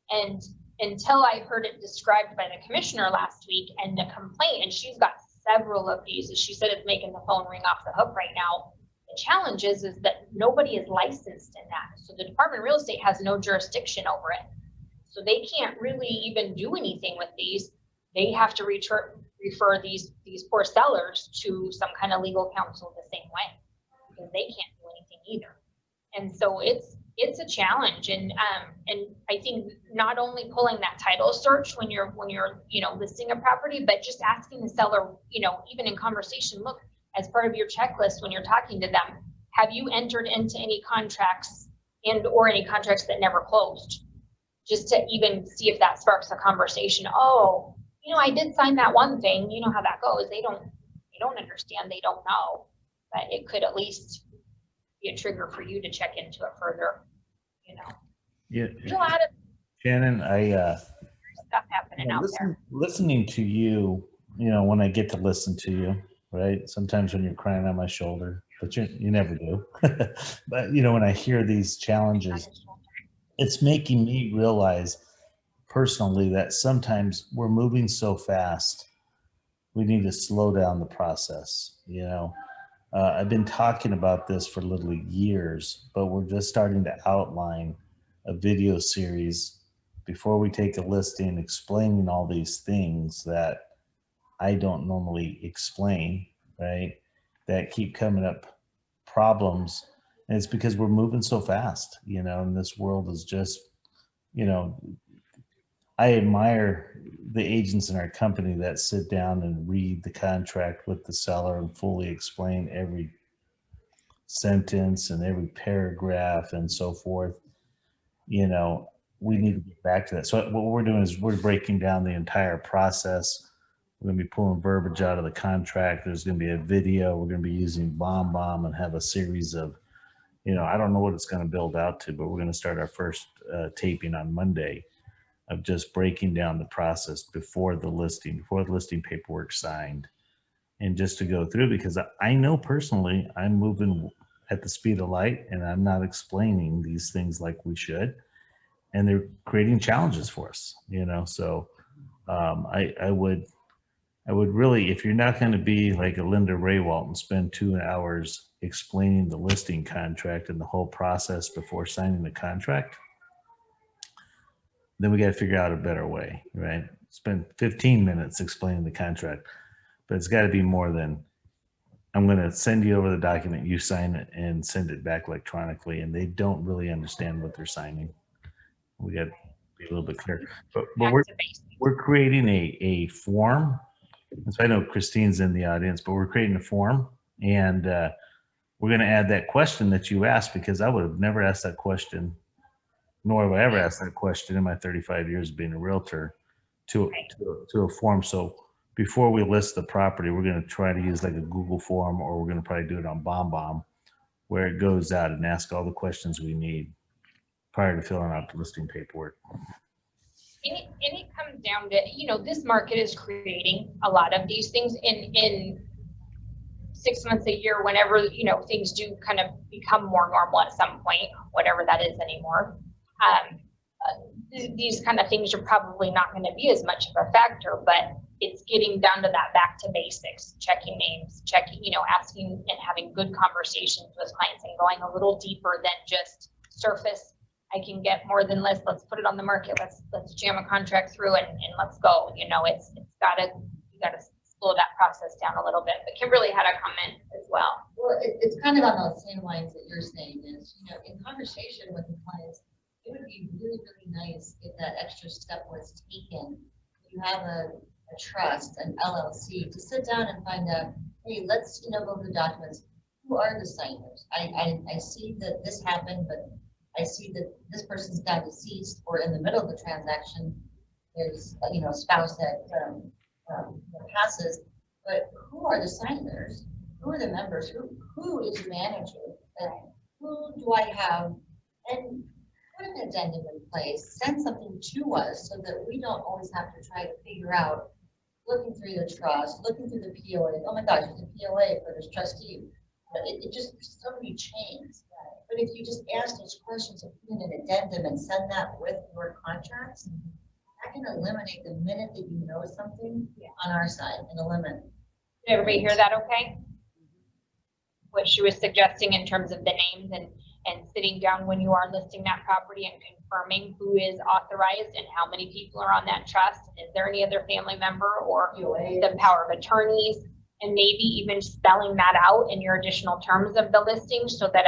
And until I heard it described by the commissioner last week and the complaint, and she's got several of these, as she said, it's making the phone ring off the hook right now. The challenge is that nobody is licensed in that. So the Department of Real Estate has no jurisdiction over it. So they can't really even do anything with these. They have to refer these poor sellers to some kind of legal counsel the same way, because they can't do anything either. And so it's a challenge. And I think not only pulling that title search when you're listing a property, but just asking the seller, even in conversation, look, as part of your checklist when you're talking to them, have you entered into any contracts or any contracts that never closed? Just to even see if that sparks a conversation. Oh, I did sign that one thing. You know how that goes. They don't understand. They don't know, but it could at least be a trigger for you to check into it further. Yeah. There's a lot of Shannon, stuff happening out there. listening to you, when I get to listen to you, right? Sometimes when you're crying on my shoulder, but you never do. But when I hear these challenges, it's making me realize personally that sometimes we're moving so fast, we need to slow down the process. I've been talking about this for literally years, but we're just starting to outline a video series before we take a listing, explaining all these things that I don't normally explain, right? That keep coming up problems. And it's because we're moving so fast, and this world is just, I admire the agents in our company that sit down and read the contract with the seller and fully explain every sentence and every paragraph and so forth. We need to get back to that. So what we're doing is we're breaking down the entire process. We're going to be pulling verbiage out of the contract. There's going to be a video. We're going to be using BombBomb and have a series of, I don't know what it's going to build out to, but we're going to start our first taping on Monday of just breaking down the process before the listing paperwork signed, and just to go through, because I know personally I'm moving at the speed of light and I'm not explaining these things like we should. And they're creating challenges for us, you know? So I would really, if you're not going to be like a Linda Raywalt and spend 2 hours explaining the listing contract and the whole process before signing the contract, then we got to figure out a better way, right? Spend 15 minutes explaining the contract, but it's got to be more than, I'm going to send you over the document, you sign it and send it back electronically, and they don't really understand what they're signing. We got to be a little bit clear. But Back we're to basics. creating a form. And so I know Christine's in the audience, but we're creating a form, and we're going to add that question that you asked, because I would have never asked that question, nor have I ever asked that question in my 35 years of being a realtor, to a form. So before we list the property, we're going to try to use like a Google form, or we're going to probably do it on BombBomb, where it goes out and asks all the questions we need prior to filling out the listing paperwork. And it comes down to, you know, this market is creating a lot of these things in 6 months, a year, whenever, you know, things do kind of become more normal at some point, whatever that is anymore. These kind of things are probably not going to be as much of a factor, but it's getting down to that back to basics, checking names, checking, you know, asking and having good conversations with clients and going a little deeper than just surface. I can get more than less. Let's put it on the market. Let's jam a contract through and let's go. You know, you gotta slow that process down a little bit. But Kimberly had a comment as well. Well, it's kind of on those same lines that you're saying is, you know, in conversation with the clients, it would be really, really nice if that extra step was taken. You have a trust, an LLC, to sit down and find out, hey, let's, you know, go through the documents. Who are the signers? I see that this happened, but I see that this person's got deceased, or in the middle of the transaction, there's, you know, a spouse that passes, but who are the signers? Who are the members? Who is your manager? And who do I have? And put an addendum in place, send something to us so that we don't always have to try to figure out, looking through the trust, looking through the POA, oh my gosh, there's a POA for this trustee. But it just, so many chains. But if you just ask those questions and put in an addendum and send that with your contracts, that can eliminate the minute that you know something on our side and eliminate. Did everybody hear that okay? What she was suggesting in terms of the names and sitting down when you are listing that property and confirming who is authorized and how many people are on that trust. Is there any other family member or the power of attorneys? And maybe even spelling that out in your additional terms of the listing so that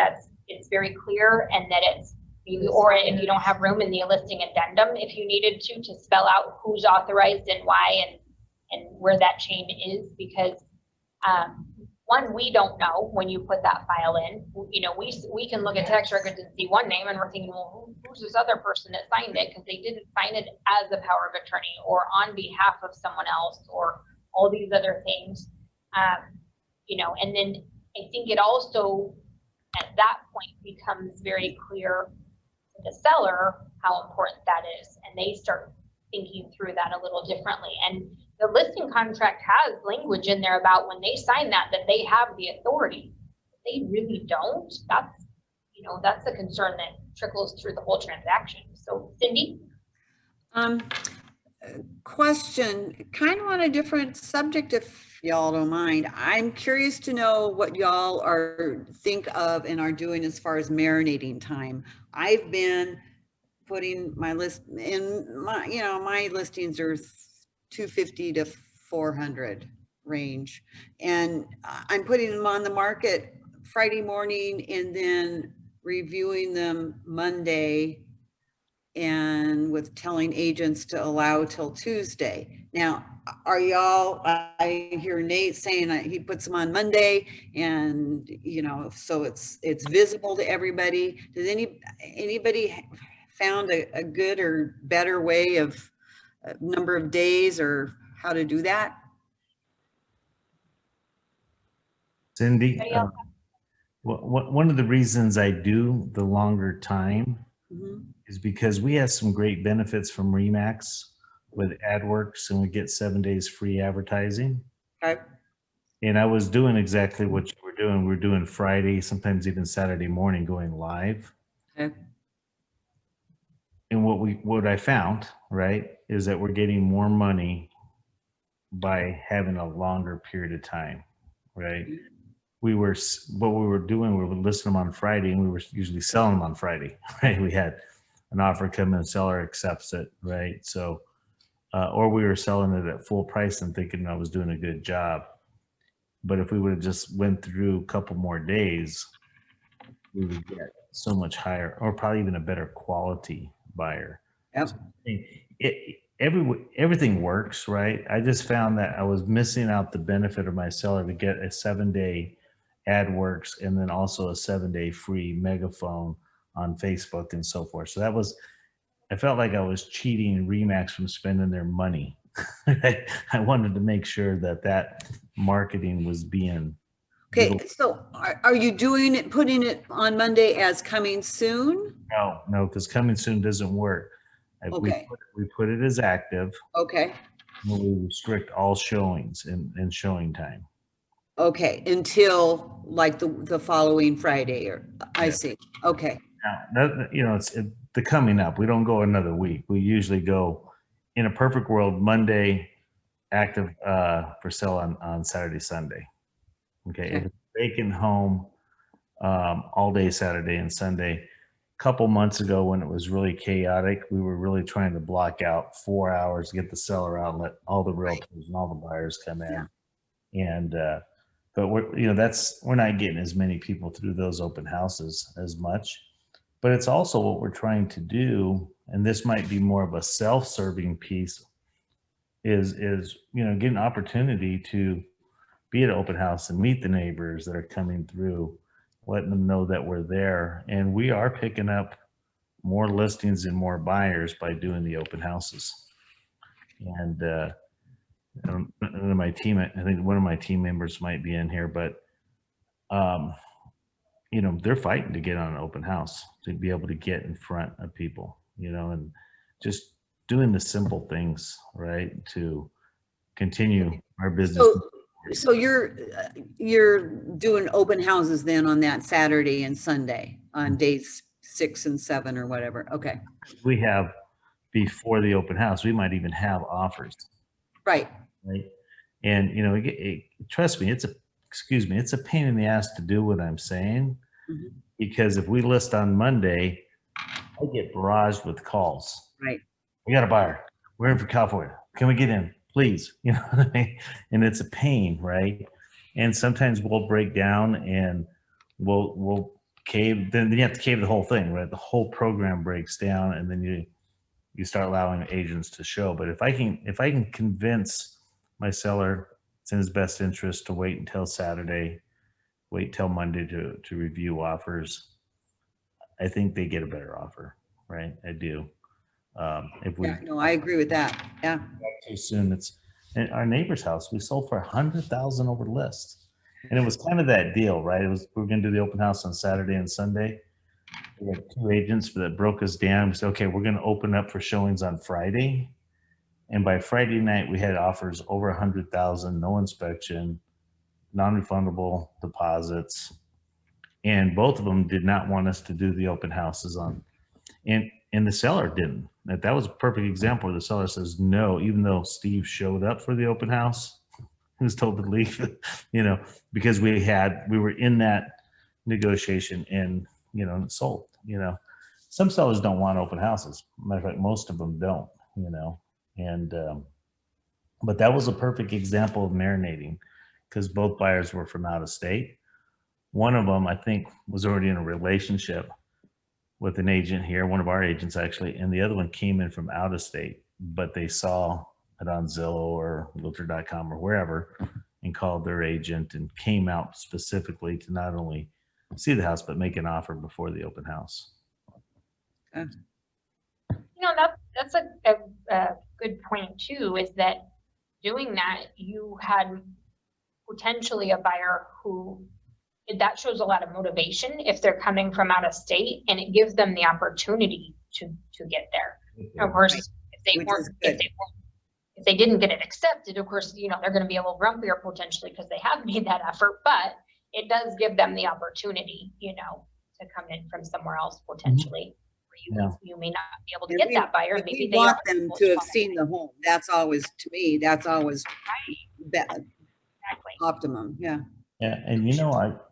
it's very clear, and that it's maybe, or if you don't have room in the listing addendum, if you needed to spell out who's authorized and why and where that chain is, because one, we don't know when you put that file in. You know, we can look at tax records and see one name and we're thinking, well, who's this other person that signed it? Because they didn't sign it as a power of attorney or on behalf of someone else or all these other things. You know, and then I think it also at that point becomes very clear to the seller how important that is, and they start thinking through that a little differently. And the listing contract has language in there about when they sign that they have the authority. If they really don't, that's, you know, that's a concern that trickles through the whole transaction. So Cindy? Question, kind of on a different subject, if y'all don't mind. I'm curious to know what y'all think of and are doing as far as marinating time. I've been putting my list in my listings are 250 to 400 range, and I'm putting them on the market Friday morning and then reviewing them Monday, and with telling agents to allow till Tuesday. Now, are y'all, I hear Nate saying that he puts them on Monday, and you know, so it's visible to everybody. Does anybody found a good or better way of number of days or how to do that? Cindy, one of the reasons I do the longer time is because we have some great benefits from RE/MAX with AdWorks, and we get 7 days free advertising. Okay. And I was doing exactly what you were doing. We're doing Friday, sometimes even Saturday morning going live. Okay. And what I found, right, is that we're getting more money by having a longer period of time, right? What we were doing, we would list them on Friday and we were usually selling them on Friday, right? We had an offer come in, seller accepts it, right? So, or we were selling it at full price and thinking I was doing a good job. But if we would have just went through a couple more days, we would get so much higher, or probably even a better quality buyer. Yep. Everything works, right? I just found that I was missing out the benefit of my seller to get a 7-day AdWorks and then also a 7-day free megaphone on Facebook and so forth. So I felt like I was cheating Remax from spending their money. I wanted to make sure that marketing was being. Okay, so are you putting it on Monday as coming soon? No, because coming soon doesn't work. Okay. We put it as active. Okay, And we restrict all showings and showing time. okay, until like the following Friday, or I Yeah. see. Okay, Now, it's the coming up. We don't go another week. We usually go, in a perfect world, Monday active for sale on Saturday, Sunday. Okay, if it's vacant home all day Saturday and Sunday. A couple months ago when it was really chaotic, we were really trying to block out 4 hours, get the seller out and let all the realtors and all the buyers come in. And but we're not getting as many people through those open houses as much. But it's also what we're trying to do, and this might be more of a self-serving piece, is get an opportunity to be at an open house and meet the neighbors that are coming through, letting them know that we're there. And we are picking up more listings and more buyers by doing the open houses. And my team, I think one of my team members might be in here, but they're fighting to get on an open house, to be able to get in front of people, and just doing the simple things, right, to continue our business. So you're doing open houses then on that Saturday and Sunday on days 6 and 7 or whatever. Okay. We have, before the open house, we might even have offers. Right. And trust me, it's a pain in the ass to do what I'm saying, because if we list on Monday, I get barraged with calls. Right. We got a buyer. We're in for California. Can we get in, please? You know what I mean? And it's a pain, right? And sometimes we'll break down and we'll cave. Then you have to cave the whole thing, right? The whole program breaks down, and then you start allowing agents to show. But if I can convince my seller it's in his best interest to wait until Saturday, wait till Monday to review offers, I think they get a better offer, right? I do. If we I agree with that. Yeah. too soon, it's in our neighbor's house. We sold for $100,000 over list, and it was kind of that deal, right? We were going to do the open house on Saturday and Sunday. We had 2 agents that broke us down. We said, okay, we're going to open up for showings on Friday. And by Friday night, we had offers over $100,000, no inspection, non-refundable deposits. And both of them did not want us to do the open houses on. And the seller didn't. That was a perfect example where the seller says no, even though Steve showed up for the open house, he was told to leave, because we were in that negotiation and, it sold, Some sellers don't want open houses. Matter of fact, most of them don't, and, but that was a perfect example of marinating, because both buyers were from out of state. One of them, I think, was already in a relationship with an agent here, one of our agents actually, and the other one came in from out of state, but they saw it on Zillow or Realtor.com or wherever and called their agent and came out specifically to not only see the house, but make an offer before the open house. That's a good point too, is that doing that, you had potentially a buyer who, that shows a lot of motivation if they're coming from out of state, and it gives them the opportunity to get there. Of course, if if they didn't get it accepted, of course, they're going to be a little grumpier potentially because they have made that effort, but it does give them the opportunity, to come in from somewhere else potentially. Where you may not be able to get that buyer. And Maybe we they want are them able to have qualify. seen the home. That's always, to me, that's always Exactly. optimum. Yeah. Yeah, and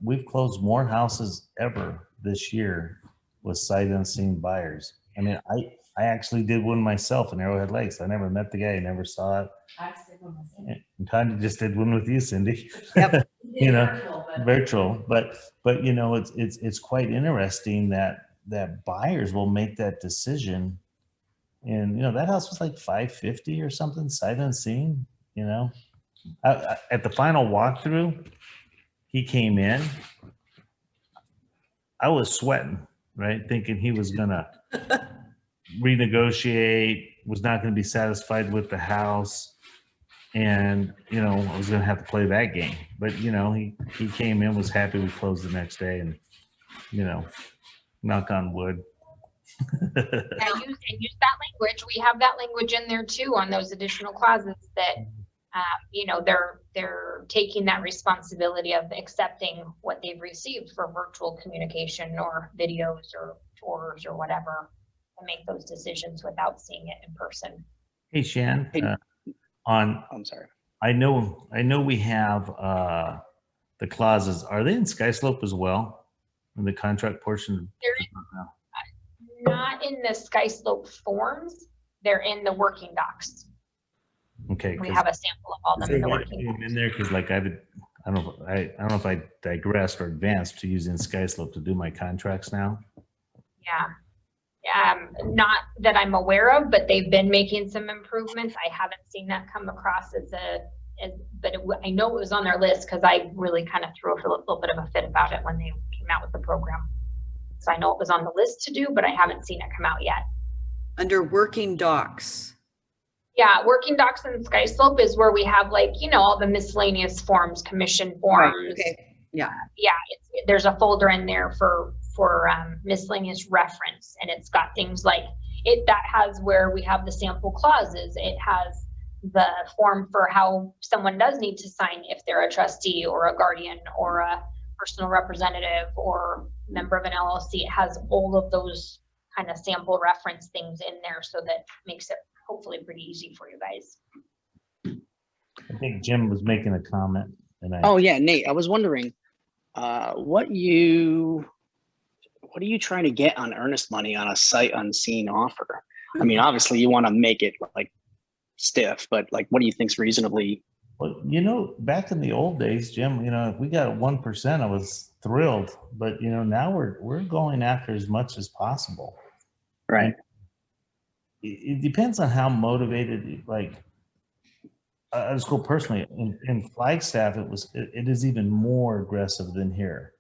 we've closed more houses ever this year with sight unseen buyers. I mean, I actually did one myself in Arrowhead Lakes. I never met the guy, never saw it. And kind of just did one with you, Cindy. Yep. Virtual, but it's quite interesting that buyers will make that decision. And that house was like 550 or something, sight unseen. At the final walkthrough, he came in. I was sweating, right? Thinking he was gonna renegotiate, was not gonna be satisfied with the house. And, I was gonna have to play that game. But, he came in, was happy, we closed the next day, and, knock on wood. And use that language. We have that language in there too on those additional clauses that, they're taking that responsibility of accepting what they've received for virtual communication or videos or tours or whatever, and make those decisions without seeing it in person. Hey, Shan, Hey. I'm sorry. I know we have the clauses. Are they in SkySlope as well? In the contract portion? Not in the SkySlope forms. They're in the working docs. Okay. We have a sample of all them in the working docs. In there because I don't know if I digressed or advanced to using SkySlope to do my contracts now. Yeah. Not that I'm aware of, but they've been making some improvements. I haven't seen that come across I know it was on their list because I really kind of threw a little bit of a fit about it when they came out with the program. So I know it was on the list to do, but I haven't seen it come out yet. Under working docs. Yeah, working docs in SkySlope is where we have all the miscellaneous forms, commission forms. Right, okay. Yeah. Yeah, there's a folder in there for miscellaneous reference, and it's got things like that has where we have the sample clauses. It has the form for how someone does need to sign if they're a trustee or a guardian or a personal representative or member of an LLC. It has all of those kind of sample reference things in there, so that makes it hopefully pretty easy for you guys. I think Jim was making a comment. Oh yeah, Nate, I was wondering, what are you trying to get on earnest money on a sight unseen offer? I mean, obviously you want to make it like stiff, but what do you think's reasonably? Well, back in the old days, Jim, if we got 1%, I was thrilled. But now we're going after as much as possible. Right. It depends on how motivated. I'll just go personally. In Flagstaff, it is even more aggressive than here.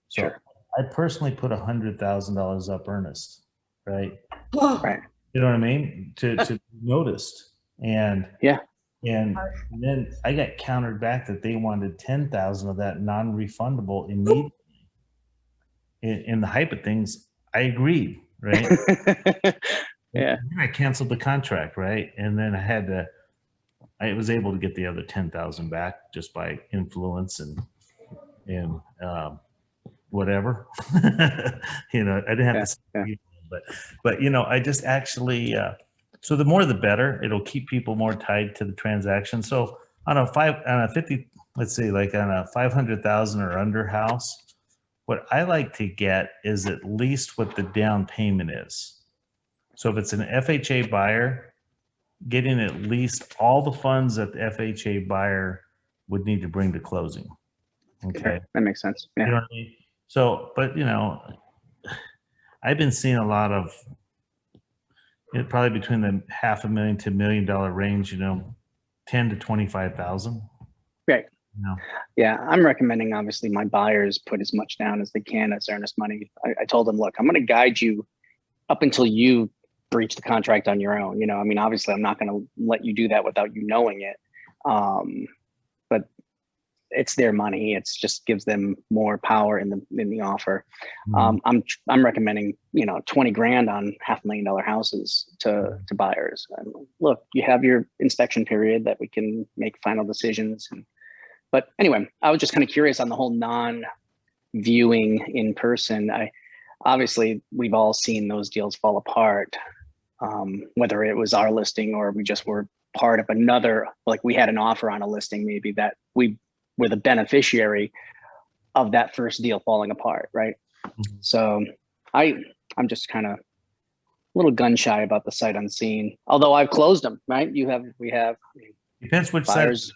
So Sure. I personally put $100,000 up earnest, right? Right. You know what I mean? To be noticed. And Yeah. And then I got countered back that they wanted 10,000 of that non-refundable immediately. In the hype of things, I agreed, right? Yeah. And then I canceled the contract, right? And then I was able to get the other 10,000 back just by influence and whatever. I didn't have to say, but I just actually. So the more the better. It'll keep people more tied to the transaction. So on a 50, let's say on a 500,000 or under house, what I like to get is at least what the down payment is. So if it's an FHA buyer, getting at least all the funds that the FHA buyer would need to bring to closing. Okay. That makes sense. Yeah. You know what I mean? So, but I've been seeing a lot of, probably between the $500,000 to $1 million range, 10 to 25,000. Right. Yeah, I'm recommending obviously my buyers put as much down as they can as earnest money. I told them, look, I'm going to guide you up until you breach the contract on your own. I mean, obviously I'm not going to let you do that without you knowing it. But it's their money. It's just gives them more power in the offer. Mhm. I'm recommending, 20 grand on $500,000 houses to buyers. And look, you have your inspection period that we can make final decisions. But anyway, I was just kind of curious on the whole non-viewing in person. Obviously we've all seen those deals fall apart, whether it was our listing or we just were part of another, like we had an offer on a listing, maybe that we were the beneficiary of that first deal falling apart, right? Mhm. So I'm just kind of a little gun shy about the sight unseen, although I've closed them, right? We have Depends which buyers. side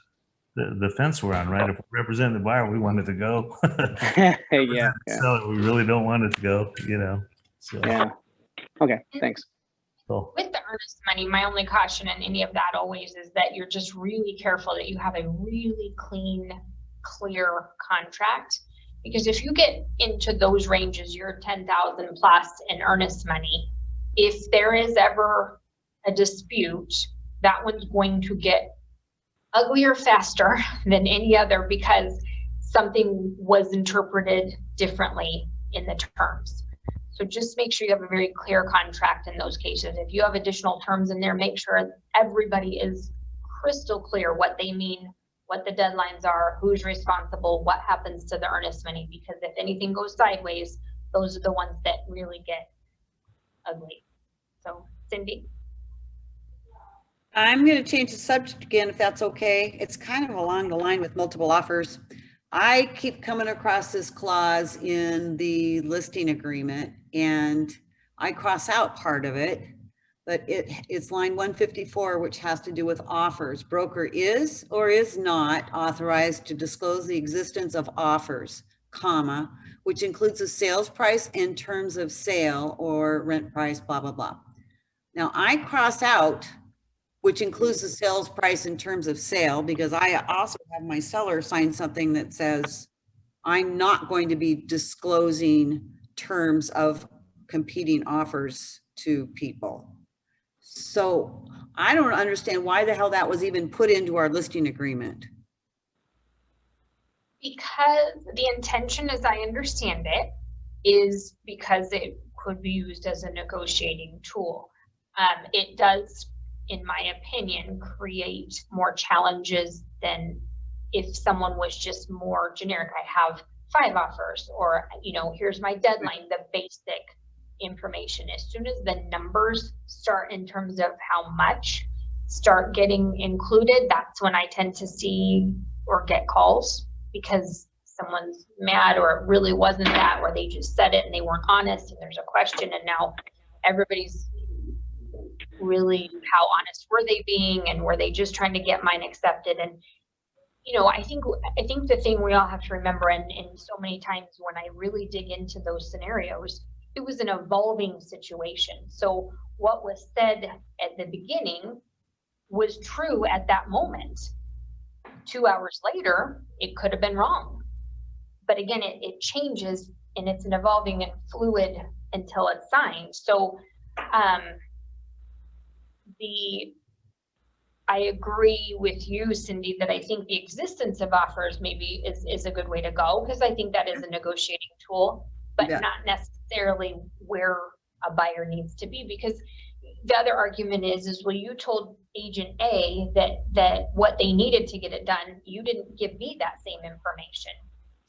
the fence we're on, right? If we represent the buyer, we want it to go. Yeah. So we really don't want it to go, so. Yeah. Okay, thanks. So, With the earnest money, my only caution in any of that always is that you're just really careful that you have a really clean, clear contract. Because if you get into those ranges, you're 10,000 plus in earnest money, if there is ever a dispute, that one's going to get uglier faster than any other because something was interpreted differently in the terms. So just make sure you have a very clear contract in those cases. If you have additional terms in there, make sure everybody is crystal clear what they mean, what the deadlines are, who's responsible, what happens to the earnest money, because if anything goes sideways, those are the ones that really get ugly. So Cindy? I'm going to change the subject again, if that's okay. It's kind of along the line with multiple offers. I keep coming across this clause in the listing agreement and I cross out part of it, but it's line 154, which has to do with offers. Broker is or is not authorized to disclose the existence of offers, comma, which includes the sales price and terms of sale or rent price, blah, blah, blah. Now I cross out which includes the sales price in terms of sale, because I also have my seller sign something that says, I'm not going to be disclosing terms of competing offers to people. So I don't understand why the hell that was even put into our listing agreement. Because the intention, as I understand it, is because it could be used as a negotiating tool. It does, in my opinion, create more challenges than if someone was just more generic. I have 5 offers, or, here's my deadline, the basic information. As soon as the numbers start in terms of how much start getting included, that's when I tend to see or get calls because someone's mad, or it really wasn't that, or they just said it and they weren't honest and there's a question, and now everybody's really, how honest were they being, and were they just trying to get mine accepted? And I think the thing we all have to remember, and so many times when I really dig into those scenarios, it was an evolving situation. So what was said at the beginning was true at that moment. 2 hours later, it could have been wrong. But again, it changes, and it's an evolving and fluid until it's signed. So I agree with you, Cindy, that I think the existence of offers maybe is a good way to go, because I think that is a negotiating tool, but not necessarily where a buyer needs to be. Because the other argument is well, you told agent A that what they needed to get it done, you didn't give me that same information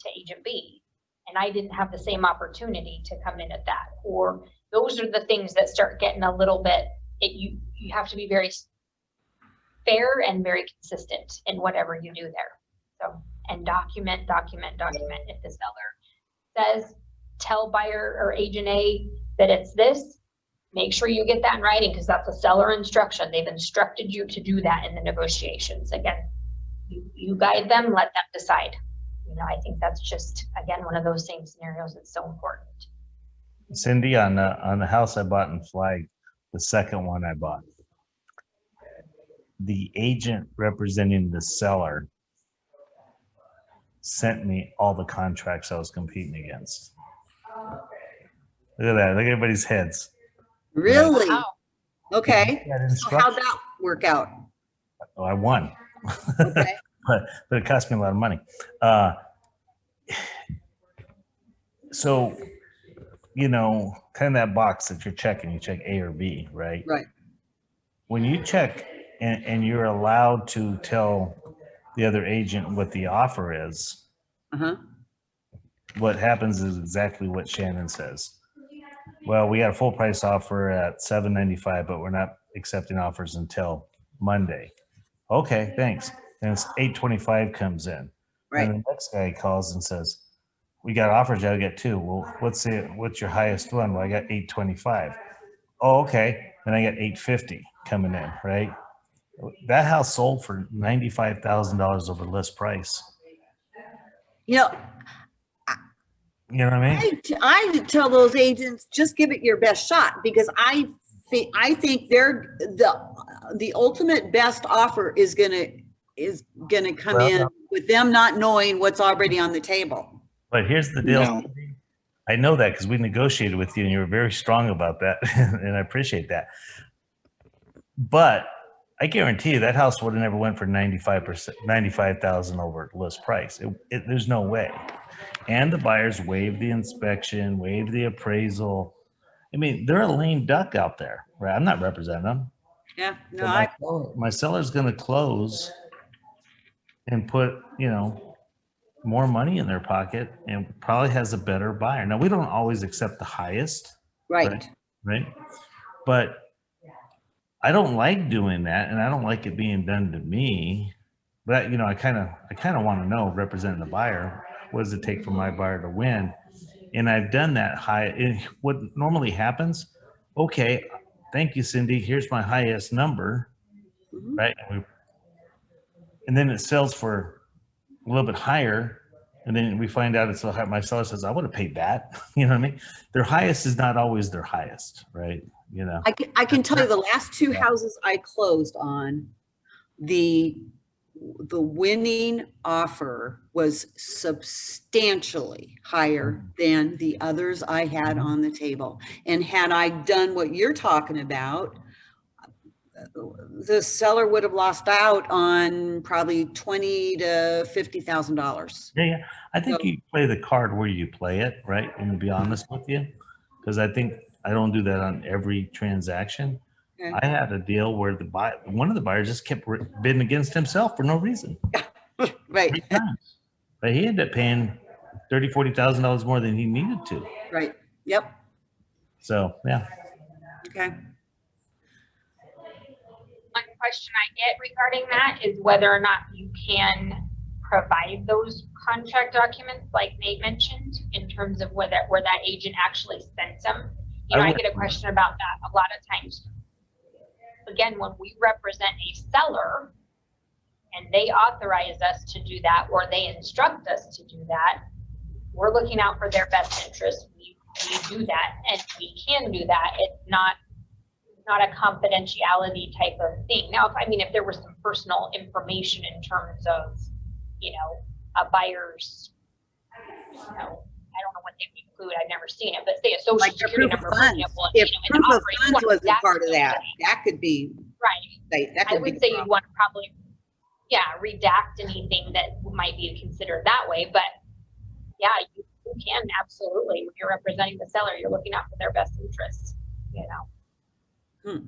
to agent B, and I didn't have the same opportunity to come in at that. Or those are the things that start getting a little bit, you have to be very fair and very consistent in whatever you do there. So, and document. If the seller says, tell buyer or agent A that it's this, make sure you get that in writing, because that's a seller instruction. They've instructed you to do that in the negotiations. Again, you guide them, let them decide. I think that's just, again, one of those same scenarios that's so important. Cindy, on the house I bought in Flag, the second one I bought, the agent representing the seller sent me all the contracts I was competing against. Look at that. Look at everybody's heads. Really? Wow. Okay. That So how'd that work out? Oh, I won. Okay. but it cost me a lot of money. So, you know, kind of that box that you're checking, you check A or B, right? Right. When you check and you're allowed to tell the other agent what the offer is, Uh-huh. what happens is exactly what Shannon says. Well, we got a full price offer at $7.95, but we're not accepting offers until Monday. Okay, thanks. And it's $8.25 comes in. Right. And the next guy calls and says, we got offers, I'll get two. Well, what's your highest one? Well, I got $8.25. Oh, okay. Then I got $8.50 coming in, right? That house sold for $95,000 over list price. You know, You know what I mean? I tell those agents, just give it your best shot, because I think they're the ultimate best offer is gonna come Well, in with them not knowing what's already on the table. But here's the deal. No. I know that because we negotiated with you and you were very strong about that. And I appreciate that. But I guarantee you that house would have never went for 95,000 over list price. There's no way. And the buyers waived the inspection, waived the appraisal. I mean, they're a lame duck out there, right? I'm not representing them. Yeah, no, So my seller's going to close and put, you know, more money in their pocket and probably has a better buyer. Now, we don't always accept the highest, right. right? But I don't like doing that, and I don't like it being done to me. But you know, I kind of want to know, representing the buyer, what does it take for my buyer to win? And I've done that high. What normally happens? Okay, thank you, Cindy. Here's my highest number, Mhm. right? And then it sells for a little bit higher, and then we find out it's so high. My seller says, "I would have paid that." You know what I mean? Their highest is not always their highest, right? You know. I can tell you the last two houses I closed on, the winning offer was substantially higher than the others I had on the table. And had I done what you're talking about, the seller would have lost out on probably $20,000 to $50,000. Yeah. I think So- you play the card where you play it, right? And to be honest with you, because I think I don't do that on every transaction. Okay. I had a deal where one of the buyers just kept bidding against himself for no reason. Right, 3 times. But he ended up paying $30,000, $40,000 more than he needed to. right. Yep. So, yeah. Okay. One question I get regarding that is whether or not you can provide those contract documents like Nate mentioned, in terms of where that agent actually sent them. You know, I get a question about that a lot of times. Again, when we represent a seller and they authorize us to do that, or they instruct us to do that, we're looking out for their best interest. We do that, and we can do that. It's not a confidentiality type of thing. Now, if there was some personal information in terms of, you know, a buyer's, you know, I don't know what they would include, I've never seen it, but say a social Like the security proof of number, for funds. example. If you know, in proof the of offer, you funds want wasn't that part of that, somebody. that could be, Right. that I could be would the say you problem. want to probably, redact anything that might be considered that way, but yeah, you can absolutely, when you're representing the seller, you're looking out for their best interests, you know.